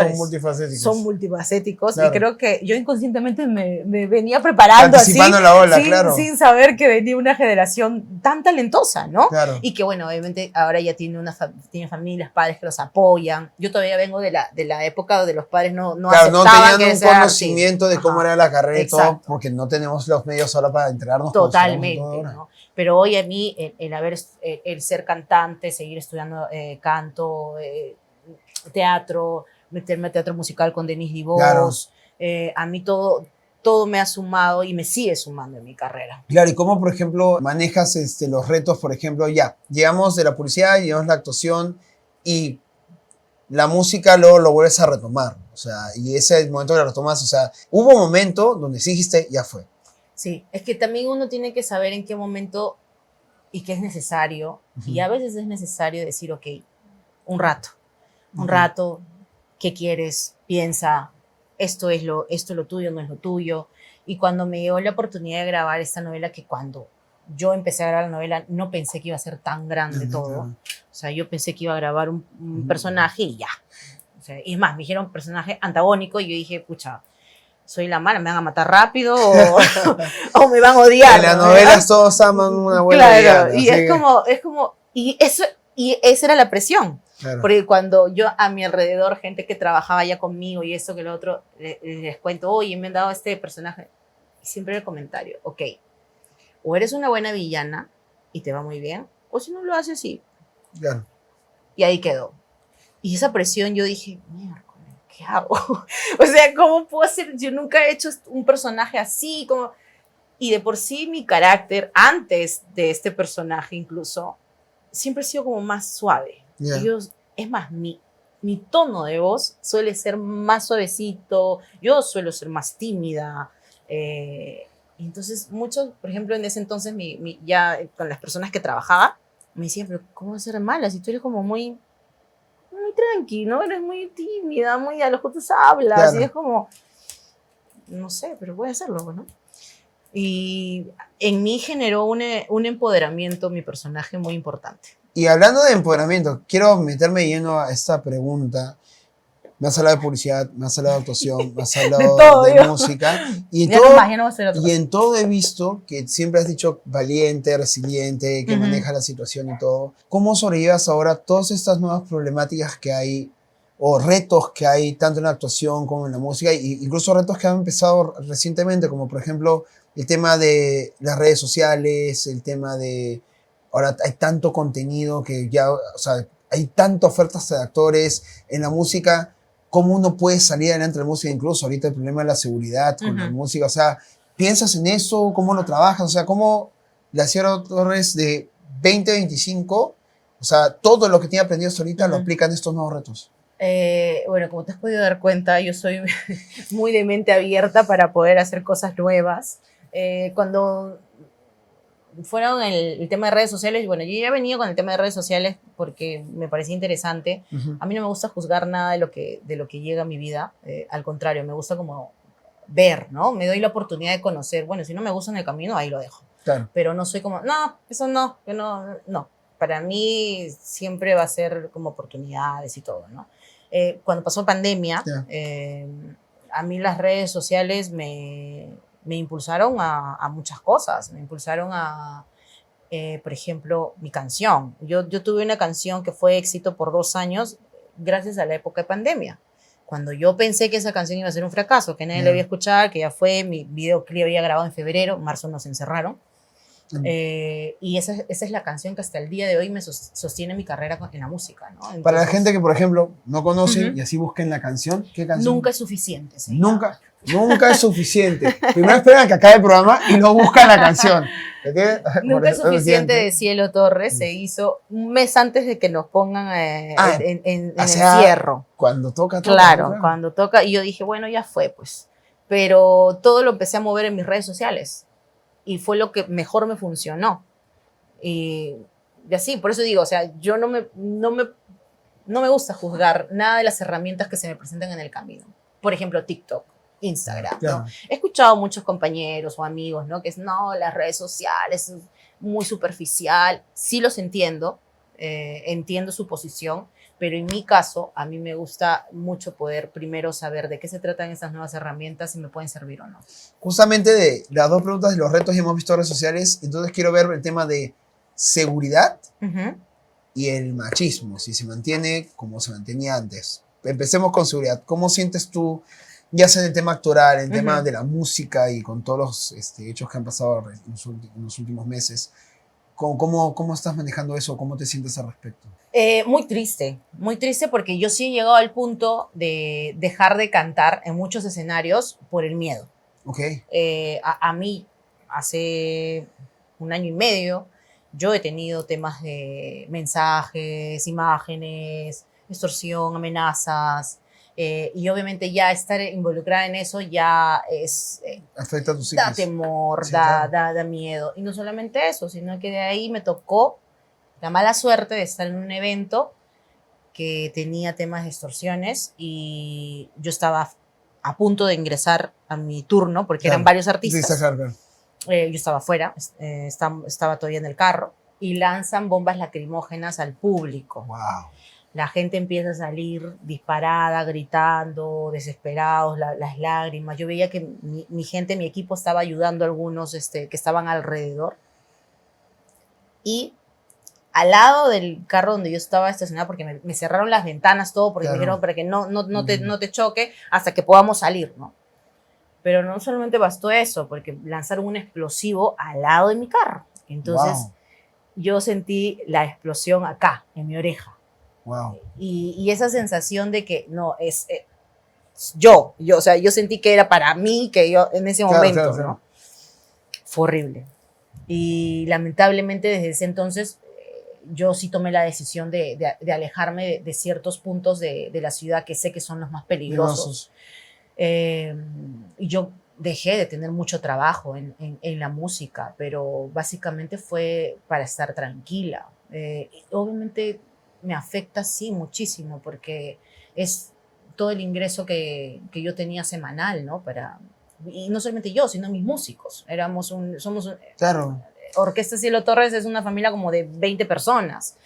Speaker 1: Son multifacéticos. Claro. Y creo que yo inconscientemente me venía preparando
Speaker 2: anticipando
Speaker 1: así,
Speaker 2: la ola,
Speaker 1: sin saber que venía una generación tan talentosa, ¿no?
Speaker 2: Claro.
Speaker 1: Y que bueno, obviamente ahora ya tiene familias, padres que los apoyan. Yo todavía vengo de la época donde los padres no aceptaban
Speaker 2: no tenían un conocimiento de cómo era la carrera y todo, porque no tenemos los medios ahora para enterarnos.
Speaker 1: Totalmente, ¿no? Pero hoy a mí, el ser cantante, seguir estudiando canto, teatro, meterme a teatro musical con Denise Dibós, claro. A mí todo me ha sumado y me sigue sumando en mi carrera.
Speaker 2: Claro, ¿y cómo, por ejemplo, manejas los retos? Por ejemplo, ya, llegamos de la publicidad, llegamos la actuación y la música luego lo vuelves a retomar. O sea, y ese es el momento que lo retomas. O sea, hubo un momento donde sí dijiste, ya fue.
Speaker 1: Sí, es que también uno tiene que saber en qué momento y qué es necesario. Y a veces es necesario decir, ok, un rato, ¿qué quieres? Piensa, esto es lo tuyo, no es lo tuyo. Y cuando me llegó la oportunidad de grabar esta novela, que cuando yo empecé a grabar la novela no pensé que iba a ser tan grande todo. O sea, yo pensé que iba a grabar un personaje y ya. O sea, y es más, me dijeron personaje antagónico y yo dije, pucha, soy la mala, me van a matar rápido o me van a odiar.
Speaker 2: En las novelas todos aman una buena
Speaker 1: claro, y es como, y esa era la presión. Claro. Porque cuando yo a mi alrededor, gente que trabajaba ya conmigo y esto que lo otro, les cuento, oye, me han dado este personaje. Y siempre el comentario, ok, o eres una buena villana y te va muy bien, o si no lo haces, sí.
Speaker 2: Claro.
Speaker 1: Y ahí quedó. Y esa presión yo dije, mierda, ¿qué hago? O sea, ¿cómo puedo hacer? Yo nunca he hecho un personaje así, como... Y de por sí mi carácter, antes de este personaje incluso, siempre ha sido como más suave. Yeah. Es más mi tono de voz suele ser más suavecito, yo suelo ser más tímida. Entonces, muchos, por ejemplo, en ese entonces, ya con las personas que trabajaba, me decían, pero ¿cómo vas a ser mala si tú eres como muy, muy tranqui, ¿no? Eres muy tímida, muy a los justos hablas,
Speaker 2: Claro.
Speaker 1: y es como, no sé, pero voy a hacerlo, ¿no? Y en mí generó un empoderamiento mi personaje muy importante.
Speaker 2: Y hablando de empoderamiento, quiero meterme lleno a esta pregunta. Me has hablado de publicidad, me has hablado de actuación, me has
Speaker 1: De
Speaker 2: hablado
Speaker 1: todo,
Speaker 2: de
Speaker 1: yo.
Speaker 2: música. Y en
Speaker 1: Ya no
Speaker 2: todo,
Speaker 1: más, ya no voy a hacer otra
Speaker 2: y
Speaker 1: cosa.
Speaker 2: en todo he visto que siempre has dicho valiente, resiliente, que maneja la situación y todo. ¿Cómo sobrellevas ahora todas estas nuevas problemáticas que hay o retos que hay tanto en la actuación como en la música, y incluso retos que han empezado recientemente, como por ejemplo el tema de las redes sociales, el tema de ahora hay tanto contenido que ya, o sea, hay tantas ofertas de actores en la música? ¿Cómo uno puede salir adelante de la música? Incluso ahorita el problema de la seguridad con la música, o sea, ¿piensas en eso? ¿Cómo lo trabajas? O sea, ¿cómo la Sierra Torres de 2025, o sea, todo lo que tiene aprendido hasta ahorita lo aplica en estos nuevos retos?
Speaker 1: Bueno, como te has podido dar cuenta, yo soy muy de mente abierta para poder hacer cosas nuevas. Cuando fueron el tema de redes sociales, bueno, yo ya venía con el tema de redes sociales porque me parecía interesante.
Speaker 2: Ujú.
Speaker 1: A mí no me gusta juzgar nada de lo que llega a mi vida, al contrario, me gusta como ver, ¿no? Me doy la oportunidad de conocer. Bueno, si no me gusta en el camino, ahí lo dejo.
Speaker 2: Claro.
Speaker 1: Pero no soy como, no, eso no, que no, no. Para mí siempre va a ser como oportunidades y todo, ¿no? Cuando pasó pandemia,
Speaker 2: Yeah.
Speaker 1: a mí las redes sociales me impulsaron a muchas cosas, me impulsaron por ejemplo, mi canción. Yo tuve una canción que fue éxito por 2 años gracias a la época de pandemia. Cuando yo pensé que esa canción iba a ser un fracaso, que nadie la iba a escuchar, que ya fue, mi videoclip había grabado en febrero, marzo nos encerraron. Y esa es la canción que hasta el día de hoy me sostiene mi carrera en la música, ¿no? Entonces,
Speaker 2: para la gente que, por ejemplo, no conoce y así busquen la canción, ¿qué canción?
Speaker 1: Nunca es suficiente.
Speaker 2: Nunca, nunca es suficiente. Primero esperan a que acabe el programa y no buscan la canción. ¿Okay?
Speaker 1: Nunca es suficiente de Cielo Torres se hizo un mes antes de que nos pongan en el encierro.
Speaker 2: Cuando toca.
Speaker 1: Claro, cuando toca. Y yo dije, bueno, ya fue, pues. Pero todo lo empecé a mover en mis redes sociales. Y fue lo que mejor me funcionó. Y así, por eso digo, o sea, yo no me gusta juzgar nada de las herramientas que se me presentan en el camino. Por ejemplo, TikTok, Instagram,
Speaker 2: Claro.
Speaker 1: ¿no? He escuchado a muchos compañeros o amigos, ¿no? Que es, no, las redes sociales es muy superficial. Sí los entiendo, entiendo su posición, pero en mi caso, a mí me gusta mucho poder primero saber de qué se tratan estas nuevas herramientas, si me pueden servir o no.
Speaker 2: Justamente de las dos preguntas de los retos que hemos visto en redes sociales, entonces quiero ver el tema de seguridad y el machismo, si se mantiene como se mantenía antes. Empecemos con seguridad. ¿Cómo sientes tú, ya sea en el tema actoral, en el tema de la música y con todos los hechos que han pasado en los últimos meses? ¿Cómo estás manejando eso? ¿Cómo te sientes al respecto?
Speaker 1: Muy triste porque yo sí he llegado al punto de dejar de cantar en muchos escenarios por el miedo.
Speaker 2: Okay.
Speaker 1: A mí, hace 1 año y medio, yo he tenido temas de mensajes, imágenes, extorsión, amenazas, y obviamente ya estar involucrada en eso ya es...
Speaker 2: afecta a tus hijos.
Speaker 1: Da temor,
Speaker 2: sí,
Speaker 1: da,
Speaker 2: claro.
Speaker 1: da miedo. Y no solamente eso, sino que de ahí me tocó la mala suerte de estar en un evento que tenía temas de extorsiones y yo estaba a punto de ingresar a mi turno porque eran varios artistas.
Speaker 2: Sí, claro.
Speaker 1: Yo estaba afuera, estaba todavía en el carro y lanzan bombas lacrimógenas al público.
Speaker 2: Wow.
Speaker 1: La gente empieza a salir disparada, gritando, desesperados, las lágrimas. Yo veía que mi gente, mi equipo estaba ayudando a algunos que estaban alrededor. Y al lado del carro donde yo estaba estacionada, porque me cerraron las ventanas, todo, porque me dijeron para que no te choque hasta que podamos salir, ¿no? Pero no solamente bastó eso, porque lanzaron un explosivo al lado de mi carro. Entonces, yo sentí la explosión acá, en mi oreja.
Speaker 2: Wow.
Speaker 1: Y esa sensación de que no, es yo, o sea, yo sentí que era para mí, que yo en ese momento,
Speaker 2: claro.
Speaker 1: ¿no? Fue horrible. Y lamentablemente desde ese entonces yo sí tomé la decisión de alejarme de ciertos puntos de la ciudad que sé que son los más peligrosos. Y yo dejé de tener mucho trabajo en la música, pero básicamente fue para estar tranquila. Obviamente me afecta, sí, muchísimo, porque es todo el ingreso que yo tenía semanal, ¿no? Y no solamente yo, sino mis músicos.
Speaker 2: Claro.
Speaker 1: Orquesta Cielo Torres es una familia como de 20 personas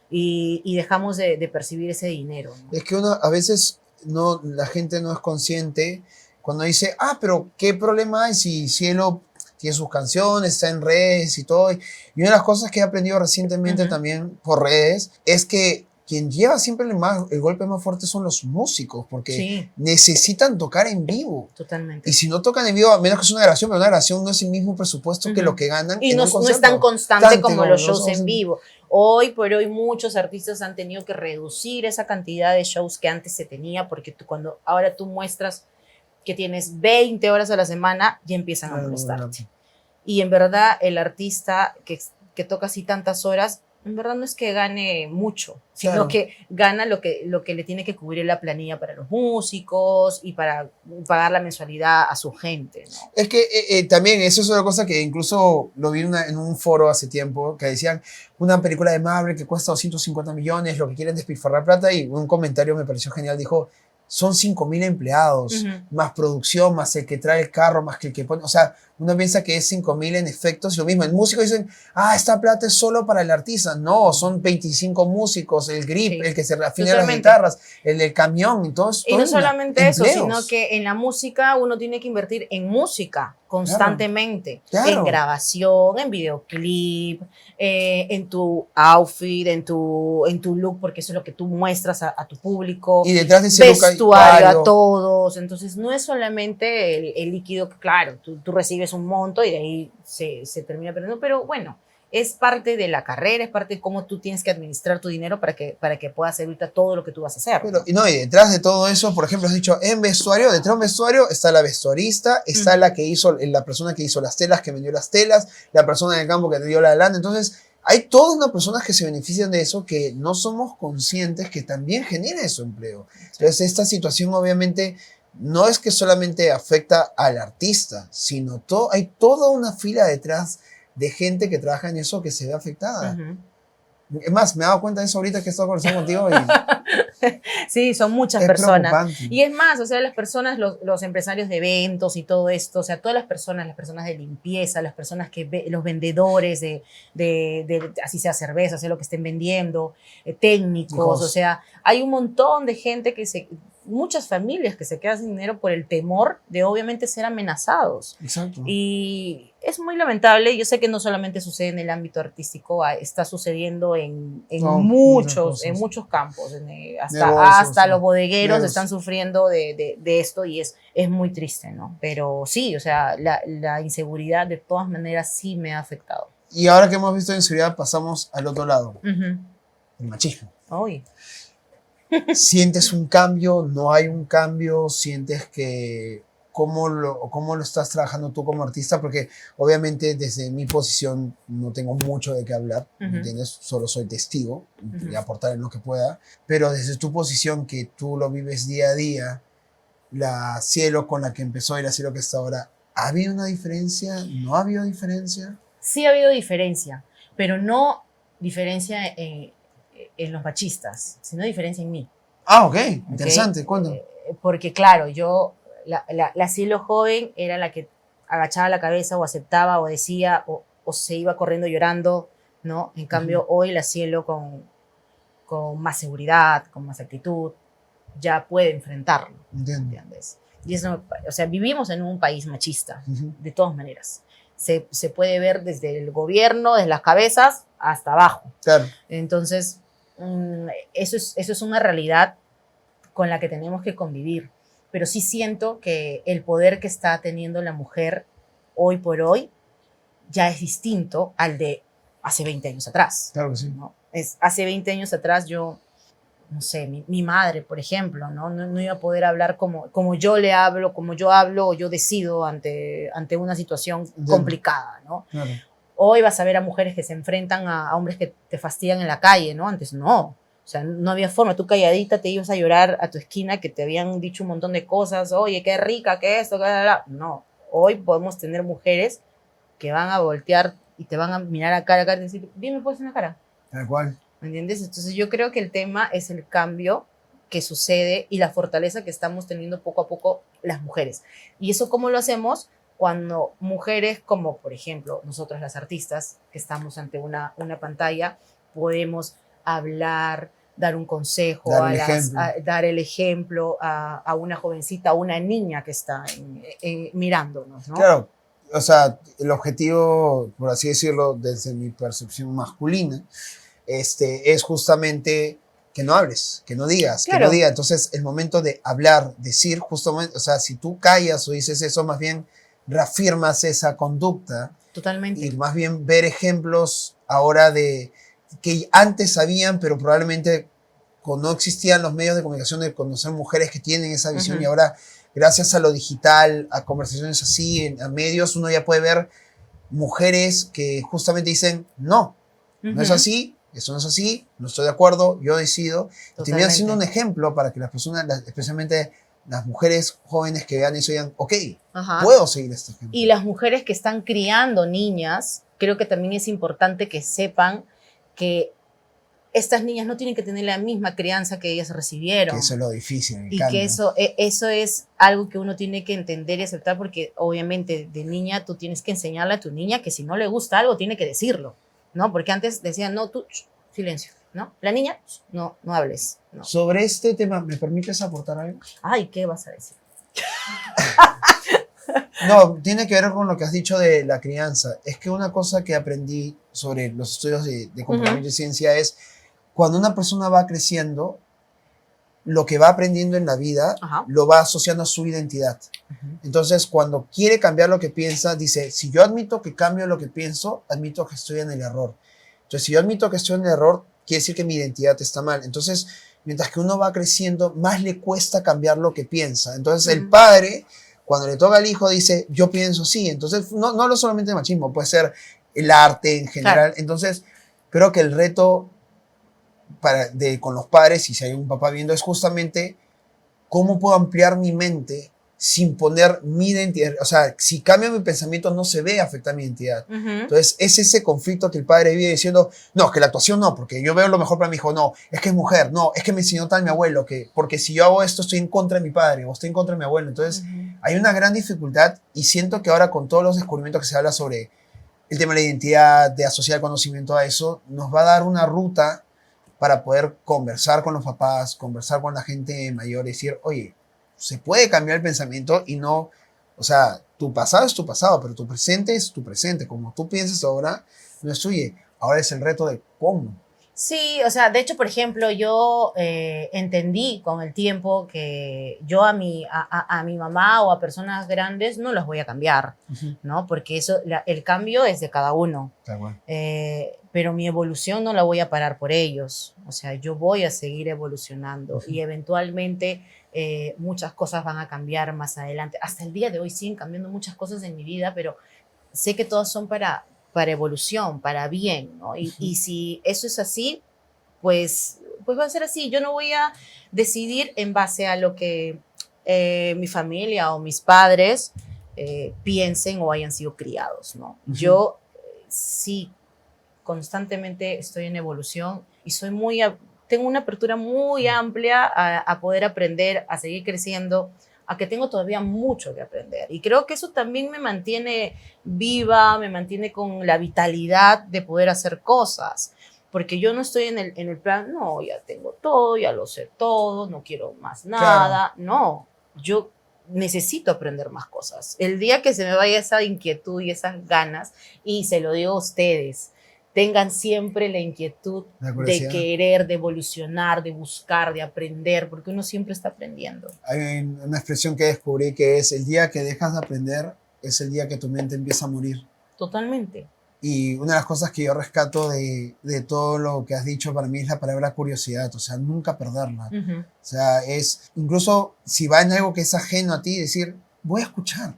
Speaker 1: y dejamos de percibir ese dinero, ¿no?
Speaker 2: Es que uno a veces no, la gente no es consciente cuando dice, pero ¿qué problema hay si Cielo tiene sus canciones, está en redes y todo? Y una de las cosas que he aprendido recientemente también por redes es que quien lleva siempre el golpe más fuerte son los músicos, porque
Speaker 1: Sí,
Speaker 2: necesitan tocar en vivo.
Speaker 1: totalmente.
Speaker 2: Y si no tocan en vivo, a menos que es una grabación, pero una grabación no es el mismo presupuesto que lo que ganan
Speaker 1: Y
Speaker 2: en
Speaker 1: no,
Speaker 2: un
Speaker 1: no
Speaker 2: concierto.
Speaker 1: es tan constante como los shows
Speaker 2: en
Speaker 1: en vivo. Hoy por hoy muchos artistas han tenido que reducir esa cantidad de shows que antes se tenía, porque ahora tú muestras que tienes 20 horas a la semana, ya empiezan a molestarte. Y en verdad el artista que toca así tantas horas, en verdad no es que gane mucho, sino que gana lo que le tiene que cubrir la planilla para los músicos y para pagar la mensualidad a su gente, ¿no?
Speaker 2: Es que también eso es una cosa que incluso lo vi en un foro hace tiempo, que decían una película de Marvel que cuesta 250 millones, lo que quieren despilfarrar plata, y un comentario me pareció genial, dijo, son 5.000 empleados, más producción, más el que trae el carro, más que el que pone, o sea, uno piensa que es 5.000 en efectos, y lo mismo, el músico dicen, esta plata es solo para el artista, no, son 25 músicos, el grip, el que se afina las guitarras, el del camión, y todo eso.
Speaker 1: Y no solamente eso, sino que en la música uno tiene que invertir en música constantemente, en grabación, en videoclip, en tu outfit, en tu look, porque eso es lo que tú muestras a tu público,
Speaker 2: y detrás de ese
Speaker 1: vestuario a todos. Entonces no es solamente el líquido que, claro, tú recibes un monto y de ahí se termina perdiendo, pero bueno, es parte de la carrera, es parte de cómo tú tienes que administrar tu dinero para que puedas hacer ahorita todo lo que tú vas a hacer.
Speaker 2: Pero, y detrás de todo eso, por ejemplo, has dicho, detrás de un vestuario está la vestuarista, está la persona que hizo las telas, que vendió las telas, la persona en el campo que te dio la lana. Entonces, hay todas unas personas que se benefician de eso, que no somos conscientes que también genera su empleo. Entonces, esta situación obviamente no es que solamente afecta al artista, sino hay toda una fila detrás de gente que trabaja en eso que se ve afectada. Es más, me he dado cuenta de eso ahorita que he estado conversando contigo.
Speaker 1: Sí, son muchas personas. Y es más, o sea, las personas, los empresarios de eventos y todo esto, o sea, todas las personas de limpieza, las personas los vendedores de así sea cerveza, sea lo que estén vendiendo, técnicos, o sea, hay un montón de gente muchas familias que se quedan sin dinero por el temor de obviamente ser amenazados.
Speaker 2: Exacto.
Speaker 1: Y es muy lamentable. Yo sé que no solamente sucede en el ámbito artístico, está sucediendo en muchos campos. Hasta los bodegueros están sufriendo de esto y es muy triste, ¿no? Pero sí, o sea, la inseguridad de todas maneras sí me ha afectado.
Speaker 2: Y ahora que hemos visto inseguridad, pasamos al otro lado. El machismo.
Speaker 1: Uy.
Speaker 2: ¿Sientes un cambio? ¿No hay un cambio? ¿Sientes que cómo lo estás trabajando tú como artista? Porque obviamente desde mi posición no tengo mucho de qué hablar, ¿me entiendes? Solo soy testigo y aportar en lo que pueda. Pero desde tu posición, que tú lo vives día a día, la Cielo con la que empezó y la Cielo que está ahora, ¿ha habido una diferencia? ¿No ha habido diferencia?
Speaker 1: Sí ha habido diferencia, pero no diferencia en los machistas, sino diferencia en mí.
Speaker 2: Ok, interesante, ¿cuándo?
Speaker 1: Porque claro, la Cielo joven era la que agachaba la cabeza o aceptaba o decía o se iba corriendo llorando, ¿no? En cambio, hoy la Cielo con más seguridad, con más actitud, ya puede enfrentarlo. ¿Entiendes? Y eso, o sea, vivimos en un país machista, de todas maneras. Se puede ver desde el gobierno, desde las cabezas, hasta abajo.
Speaker 2: Claro.
Speaker 1: Entonces, eso es una realidad con la que tenemos que convivir. Pero sí siento que el poder que está teniendo la mujer hoy por hoy ya es distinto al de hace 20 años atrás.
Speaker 2: Claro que sí.
Speaker 1: ¿No? Hace 20 años atrás yo, no sé, mi madre, por ejemplo, no iba a poder hablar como yo le hablo, como yo hablo o yo decido ante una situación complicada, ¿no?
Speaker 2: Claro.
Speaker 1: Hoy vas a ver a mujeres que se enfrentan a hombres que te fastidian en la calle, ¿no? Antes no. O sea, no había forma. Tú calladita te ibas a llorar a tu esquina que te habían dicho un montón de cosas. Oye, qué rica, qué esto, qué la. No. Hoy podemos tener mujeres que van a voltear y te van a mirar a cara y decir, bien, me puedes en la cara.
Speaker 2: Tal cual.
Speaker 1: ¿Me entiendes? Entonces yo creo que el tema es el cambio que sucede y la fortaleza que estamos teniendo poco a poco las mujeres. ¿Y eso cómo lo hacemos? Cuando mujeres como, por ejemplo, nosotras las artistas, que estamos ante una pantalla, podemos hablar, dar un consejo, dar el ejemplo a una jovencita, a una niña que está mirándonos, ¿no?
Speaker 2: Claro, o sea, el objetivo, por así decirlo, desde mi percepción masculina, es justamente que no hables, que no digas,
Speaker 1: claro.
Speaker 2: que no digas. Entonces, el momento de hablar, decir, justamente, o sea, si tú callas o dices eso, más bien reafirmas esa conducta.
Speaker 1: Totalmente.
Speaker 2: Y más bien ver ejemplos ahora de que antes sabían, pero probablemente no existían los medios de comunicación de conocer mujeres que tienen esa visión y ahora, gracias a lo digital, a conversaciones así, a medios, uno ya puede ver mujeres que justamente dicen, no, no es así, eso no es así, no estoy de acuerdo, yo decido. Terminan siendo un ejemplo para que las personas, especialmente las mujeres jóvenes que vean eso digan, ok, puedo seguir este ejemplo.
Speaker 1: Y las mujeres que están criando niñas, creo que también es importante que sepan que estas niñas no tienen que tener la misma crianza que ellas recibieron.
Speaker 2: Que eso es lo difícil.
Speaker 1: Y que eso es algo que uno tiene que entender y aceptar porque obviamente de niña tú tienes que enseñarle a tu niña que si no le gusta algo tiene que decirlo, ¿no? Porque antes decían, no, tú, silencio, ¿no? La niña, no hables. No.
Speaker 2: Sobre este tema, ¿me permites aportar algo?
Speaker 1: Ay, ¿qué vas a decir?
Speaker 2: No, tiene que ver con lo que has dicho de la crianza. Es que una cosa que aprendí sobre los estudios de comportamiento y ciencia es cuando una persona va creciendo, lo que va aprendiendo en la vida lo va asociando a su identidad. Entonces, cuando quiere cambiar lo que piensa, dice, si yo admito que cambio lo que pienso, admito que estoy en el error. Entonces, si yo admito que estoy en el error, quiere decir que mi identidad está mal. Entonces, mientras que uno va creciendo, más le cuesta cambiar lo que piensa. Entonces, el padre, cuando le toca al hijo, dice, yo pienso así. Entonces, no solamente machismo, puede ser el arte en general. Claro. Entonces, creo que el reto con los padres, y si hay un papá viendo, es justamente cómo puedo ampliar mi mente sin poner mi identidad. O sea, si cambio mi pensamiento, no se ve afectar mi identidad. Entonces, es ese conflicto que el padre vive diciendo, no, que la actuación no, porque yo veo lo mejor para mi hijo. No, es que es mujer. No, es que me enseñó tal mi abuelo, porque si yo hago esto, estoy en contra de mi padre o estoy en contra de mi abuelo. Entonces, hay una gran dificultad y siento que ahora con todos los descubrimientos que se habla sobre el tema de la identidad, de asociar el conocimiento a eso, nos va a dar una ruta para poder conversar con los papás, conversar con la gente mayor y decir, oye, se puede cambiar el pensamiento y no, o sea, tu pasado es tu pasado, pero tu presente es tu presente. Como tú piensas ahora, no es tuyo. Ahora es el reto de cómo.
Speaker 1: Sí, o sea, de hecho, por ejemplo, yo entendí con el tiempo que yo a mi mamá o a personas grandes no las voy a cambiar, ¿no? Porque el cambio es de cada uno.
Speaker 2: Bueno.
Speaker 1: Pero mi evolución no la voy a parar por ellos. O sea, yo voy a seguir evolucionando y eventualmente muchas cosas van a cambiar más adelante. Hasta el día de hoy siguen cambiando muchas cosas en mi vida, pero sé que todas son para evolución, para bien, ¿no? Y si eso es así, pues va a ser así. Yo no voy a decidir en base a lo que mi familia o mis padres piensen o hayan sido criados, ¿no? Yo sí constantemente estoy en evolución y tengo una apertura muy amplia a poder aprender, a seguir creciendo, a que tengo todavía mucho que aprender. Y creo que eso también me mantiene viva, me mantiene con la vitalidad de poder hacer cosas. Porque yo no estoy en el plan, no, ya tengo todo, ya lo sé todo, no quiero más nada. Claro. No, yo necesito aprender más cosas. El día que se me vaya esa inquietud y esas ganas, y se lo digo a ustedes, tengan siempre la inquietud de querer, de evolucionar, de buscar, de aprender, porque uno siempre está aprendiendo.
Speaker 2: Hay una expresión que descubrí que es el día que dejas de aprender es el día que tu mente empieza a morir.
Speaker 1: Totalmente.
Speaker 2: Y una de las cosas que yo rescato de todo lo que has dicho para mí es la palabra curiosidad, o sea, nunca perderla. O sea, es incluso si va en algo que es ajeno a ti, decir, voy a escuchar.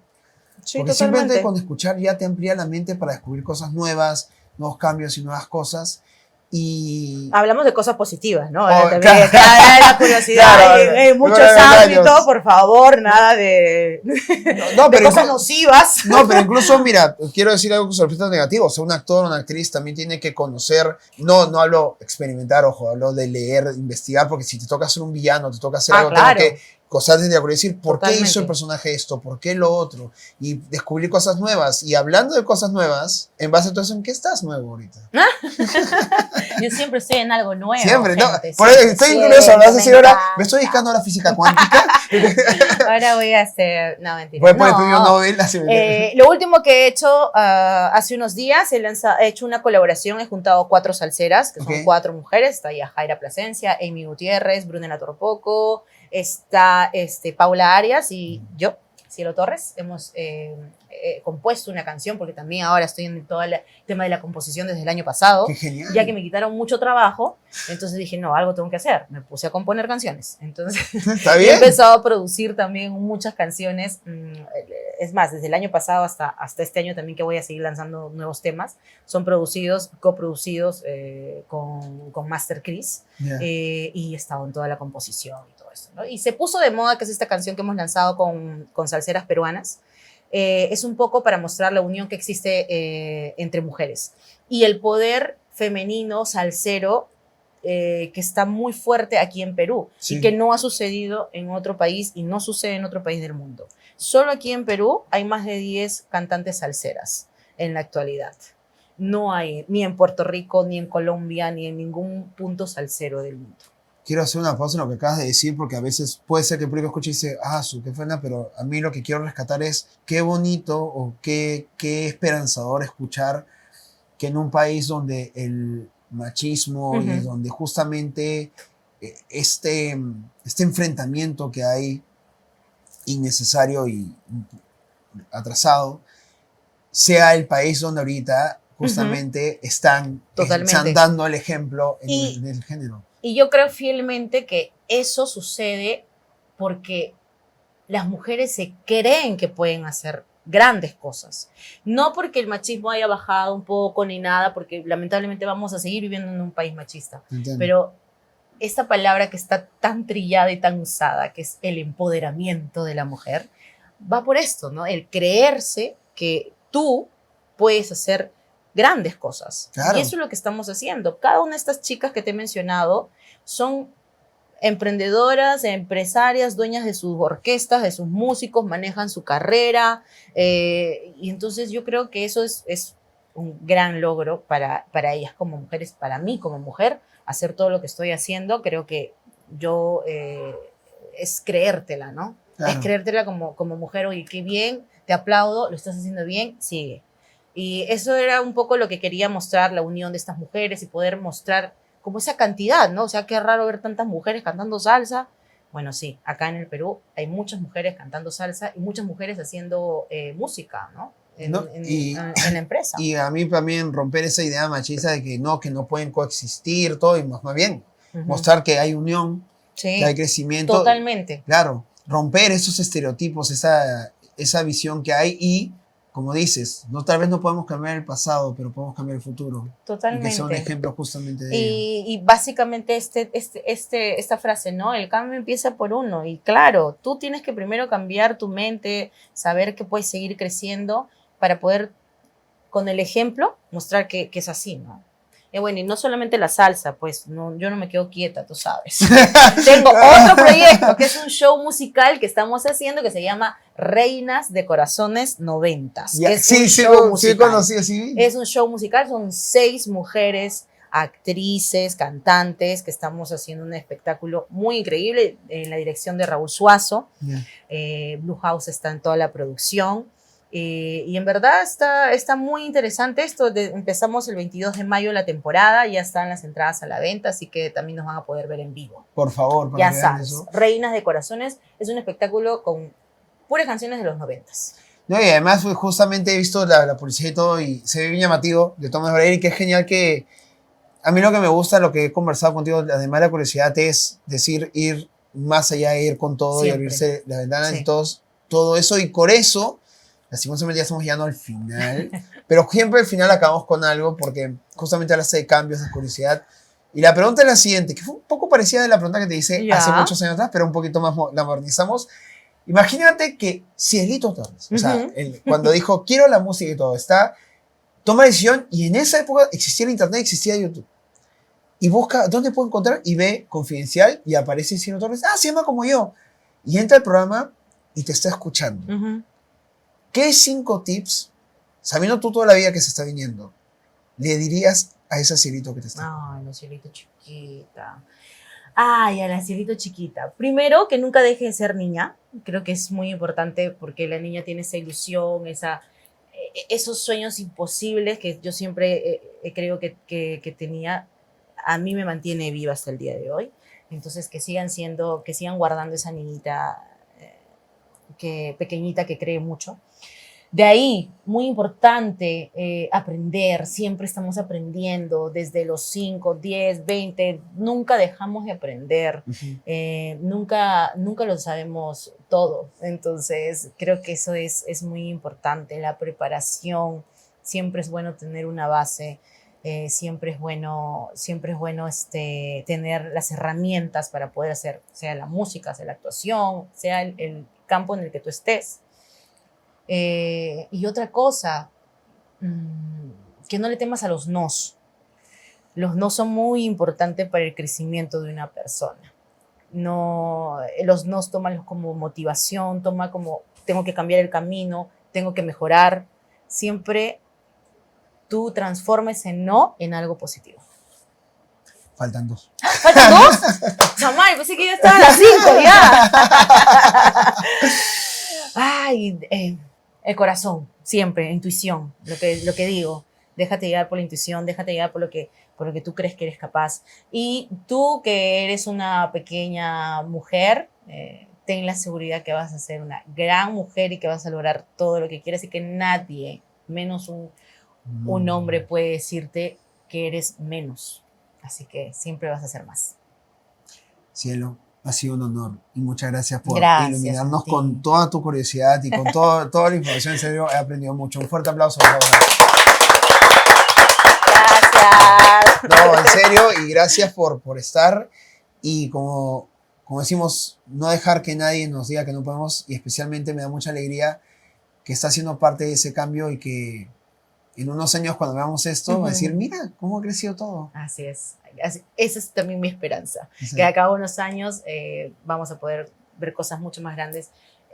Speaker 1: Sí,
Speaker 2: Porque simplemente
Speaker 1: totalmente.
Speaker 2: con escuchar ya te amplía la mente para descubrir cosas nuevas, nuevos cambios y nuevas cosas. Y...
Speaker 1: Hablamos de cosas positivas, ¿no?
Speaker 2: Oh,
Speaker 1: También
Speaker 2: claro.
Speaker 1: está la curiosidad
Speaker 2: Claro,
Speaker 1: en muchos
Speaker 2: bueno,
Speaker 1: ámbitos, por favor, nada de,
Speaker 2: no,
Speaker 1: de
Speaker 2: pero
Speaker 1: cosas nocivas.
Speaker 2: no, pero incluso, mira, quiero decir algo sobre aspectos negativos. O sea, un actor o una actriz también tiene que conocer, no hablo experimentar, ojo, hablo de leer, investigar, porque si te toca ser un villano, te toca hacer algo,
Speaker 1: Claro,
Speaker 2: tengo que cosas desde la curiosidad, decir por qué hizo el
Speaker 1: totalmente.
Speaker 2: personaje esto, por qué lo otro, y descubrir cosas nuevas. Y hablando de cosas nuevas, en base a todo eso, ¿en qué estás nuevo ahorita?
Speaker 1: Yo siempre estoy en algo nuevo,
Speaker 2: Siempre, ¿no?
Speaker 1: gente,
Speaker 2: Por eso
Speaker 1: siempre,
Speaker 2: estoy
Speaker 1: siempre,
Speaker 2: curioso, vas a
Speaker 1: me
Speaker 2: decir ahora,
Speaker 1: encanta.
Speaker 2: me estoy dedicando a la física cuántica.
Speaker 1: Ahora voy a hacer... No, mentira.
Speaker 2: Voy por el
Speaker 1: No.
Speaker 2: premio Nobel. Así me
Speaker 1: Lo último que he hecho hace unos días, he hecho una colaboración, he juntado 4 salseras, que son
Speaker 2: Ok.
Speaker 1: 4 mujeres, está Yajaira Plasencia, Amy Gutiérrez, Brunella Torpoco, está Paula Arias y yo, Cielo Torres. Hemos compuesto una canción, porque también ahora estoy en todo el tema de la composición desde el año pasado,
Speaker 2: Qué genial.
Speaker 1: ya que me quitaron mucho trabajo, entonces dije, no, algo tengo que hacer, me puse a componer canciones, entonces
Speaker 2: Está
Speaker 1: he
Speaker 2: bien.
Speaker 1: empezado a producir también muchas canciones. Es más, desde el año pasado hasta este año también, que voy a seguir lanzando nuevos temas, son producidos, coproducidos con Master Chris.
Speaker 2: Yeah.
Speaker 1: Y he estado en toda la composición y todo eso, ¿no? Y se puso de moda, que es esta canción que hemos lanzado con salseras peruanas. Es un poco para mostrar la unión que existe entre mujeres y el poder femenino salsero que está muy fuerte aquí en Perú,
Speaker 2: Sí.
Speaker 1: y que no ha sucedido en otro país y no sucede en otro país del mundo. Solo aquí en Perú hay más de 10 cantantes salseras en la actualidad. No hay ni en Puerto Rico, ni en Colombia, ni en ningún punto salsero del mundo.
Speaker 2: Quiero hacer una pausa en lo que acabas de decir, porque a veces puede ser que el público escuche y dice, qué buena, pero a mí lo que quiero rescatar es qué bonito o qué esperanzador escuchar que en un país donde el machismo y donde justamente este enfrentamiento que hay innecesario y atrasado, sea el país donde ahorita justamente están dando el ejemplo en el género.
Speaker 1: Y yo creo fielmente que eso sucede porque las mujeres se creen que pueden hacer grandes cosas. No porque el machismo haya bajado un poco ni nada, porque lamentablemente vamos a seguir viviendo en un país machista.
Speaker 2: Entiendo.
Speaker 1: Pero esta palabra que está tan trillada y tan usada, que es el empoderamiento de la mujer, va por esto, ¿no? El creerse que tú puedes hacer grandes cosas.
Speaker 2: Claro.
Speaker 1: Y eso es lo que estamos haciendo. Cada una de estas chicas que te he mencionado son emprendedoras, empresarias, dueñas de sus orquestas, de sus músicos, manejan su carrera. Y entonces yo creo que eso es un gran logro para ellas como mujeres, para mí como mujer, hacer todo lo que estoy haciendo. Creo que yo es creértela, ¿no? Claro. Es creértela como mujer. Oye, qué bien, te aplaudo, lo estás haciendo bien, sigue. Y eso era un poco lo que quería mostrar, la unión de estas mujeres y poder mostrar como esa cantidad, ¿no? O sea, qué raro ver tantas mujeres cantando salsa. Bueno, sí, acá en el Perú hay muchas mujeres cantando salsa y muchas mujeres haciendo música, ¿no? En la empresa.
Speaker 2: Y a mí también romper esa idea machista de que no pueden coexistir, todo, y más bien mostrar que hay unión,
Speaker 1: sí,
Speaker 2: que hay crecimiento.
Speaker 1: Totalmente.
Speaker 2: Claro, romper esos estereotipos, esa visión que hay y, como dices, tal vez no podemos cambiar el pasado, pero podemos cambiar el futuro.
Speaker 1: Totalmente.
Speaker 2: Y que sea un ejemplo justamente de ello.
Speaker 1: Y básicamente esta frase, ¿no? El cambio empieza por uno. Y claro, tú tienes que primero cambiar tu mente, saber que puedes seguir creciendo para poder, con el ejemplo, mostrar que es así, ¿no? Y bueno, y no solamente la salsa, pues yo no me quedo quieta, tú sabes. Tengo otro proyecto que es un show musical que estamos haciendo que se llama Reinas de Corazones 90.
Speaker 2: Sí, conocí, sí.
Speaker 1: Es un show musical, son 6 mujeres, actrices, cantantes, que estamos haciendo un espectáculo muy increíble en la dirección de Raúl Suazo. Blue House está en toda la producción. Y en verdad está muy interesante esto. Empezamos el 22 de mayo la temporada, ya están las entradas a la venta, así que también nos van a poder ver en vivo.
Speaker 2: Por favor,
Speaker 1: ya sabes, eso. Reinas de Corazones es un espectáculo con puras canciones de los 90s.
Speaker 2: No, y además justamente he visto la publicidad y todo y se ve bien llamativo de Thomas Brady, que es genial que a mí lo que me gusta, lo que he conversado contigo, además de la curiosidad, es decir, ir más allá, ir con todo. Siempre. Y abrirse las ventanas y todo eso, y por eso lastimosamente ya estamos llegando al final, pero siempre al final acabamos con algo porque justamente hablaste de cambios, de curiosidad. Y la pregunta es la siguiente, que fue un poco parecida a la pregunta que te hice hace muchos años atrás, pero un poquito más la modernizamos. Imagínate que Cielito Torres, o sea, cuando dijo quiero la música y todo, toma decisión y en esa época existía el internet, existía YouTube. Y busca dónde puedo encontrar y ve Confidencial y aparece Cielito Torres, se llama como yo. Y entra al programa y te está escuchando. ¿Qué 5 tips, sabiendo tú toda la vida que se está viniendo, le dirías a esa Cielito que te está?
Speaker 1: Ay, la Cielito chiquita. Ay, a la Cielito chiquita. Primero, que nunca deje de ser niña. Creo que es muy importante porque la niña tiene esa ilusión, esos sueños imposibles que yo siempre creo que tenía. A mí me mantiene viva hasta el día de hoy. Entonces, que sigan guardando esa niñita pequeñita que cree mucho. De ahí, muy importante, aprender. Siempre estamos aprendiendo desde los 5, 10, 20. Nunca dejamos de aprender. Nunca lo sabemos todo. Entonces, creo que eso es muy importante. La preparación. Siempre es bueno tener una base. Siempre es bueno tener las herramientas para poder hacer, sea la música, sea la actuación, sea el campo en el que tú estés. Y otra cosa, que no le temas a los nos. Los nos son muy importantes para el crecimiento de una persona. No, los nos tómalos como motivación, toma como tengo que cambiar el camino, tengo que mejorar. Siempre tú transforma ese no en algo positivo.
Speaker 2: Faltan 2.
Speaker 1: ¿Faltan 2? Chamay, pensé que ya estaba a las 5 ya. Ay, el corazón, siempre, intuición, lo que digo. Déjate llevar por la intuición, déjate llevar por lo que tú crees que eres capaz. Y tú, que eres una pequeña mujer, ten la seguridad que vas a ser una gran mujer y que vas a lograr todo lo que quieras y que nadie, menos un hombre, puede decirte que eres menos. Así que siempre vas a ser más.
Speaker 2: Cielo, ha sido un honor y muchas gracias por iluminarnos con toda tu curiosidad y con toda la información. En serio, he aprendido mucho. Un fuerte aplauso.
Speaker 1: Gracias.
Speaker 2: No, en serio, y gracias por estar. Y como decimos, no dejar que nadie nos diga que no podemos. Y especialmente me da mucha alegría que está siendo parte de ese cambio y que en unos años cuando veamos esto, va a decir, mira cómo ha crecido todo.
Speaker 1: Así es. Esa es también mi esperanza. Sí. Que a cabo de unos años vamos a poder ver cosas mucho más grandes.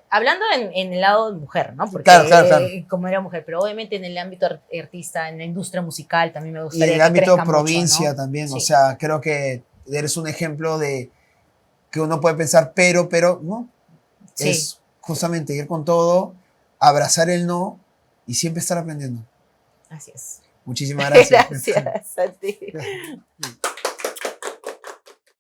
Speaker 1: Hablando en el lado de mujer, ¿no? Porque claro. Como era mujer, pero obviamente en el ámbito artista, en la industria musical también me gustaría.
Speaker 2: Y en el ámbito provincia
Speaker 1: mucho, ¿no?
Speaker 2: también, sí. O
Speaker 1: Sí.
Speaker 2: sea, creo que eres un ejemplo de que uno puede pensar, pero, no. Sí. Es justamente ir con todo, abrazar el no y siempre estar aprendiendo.
Speaker 1: Así es.
Speaker 2: Muchísimas gracias.
Speaker 1: Gracias a ti.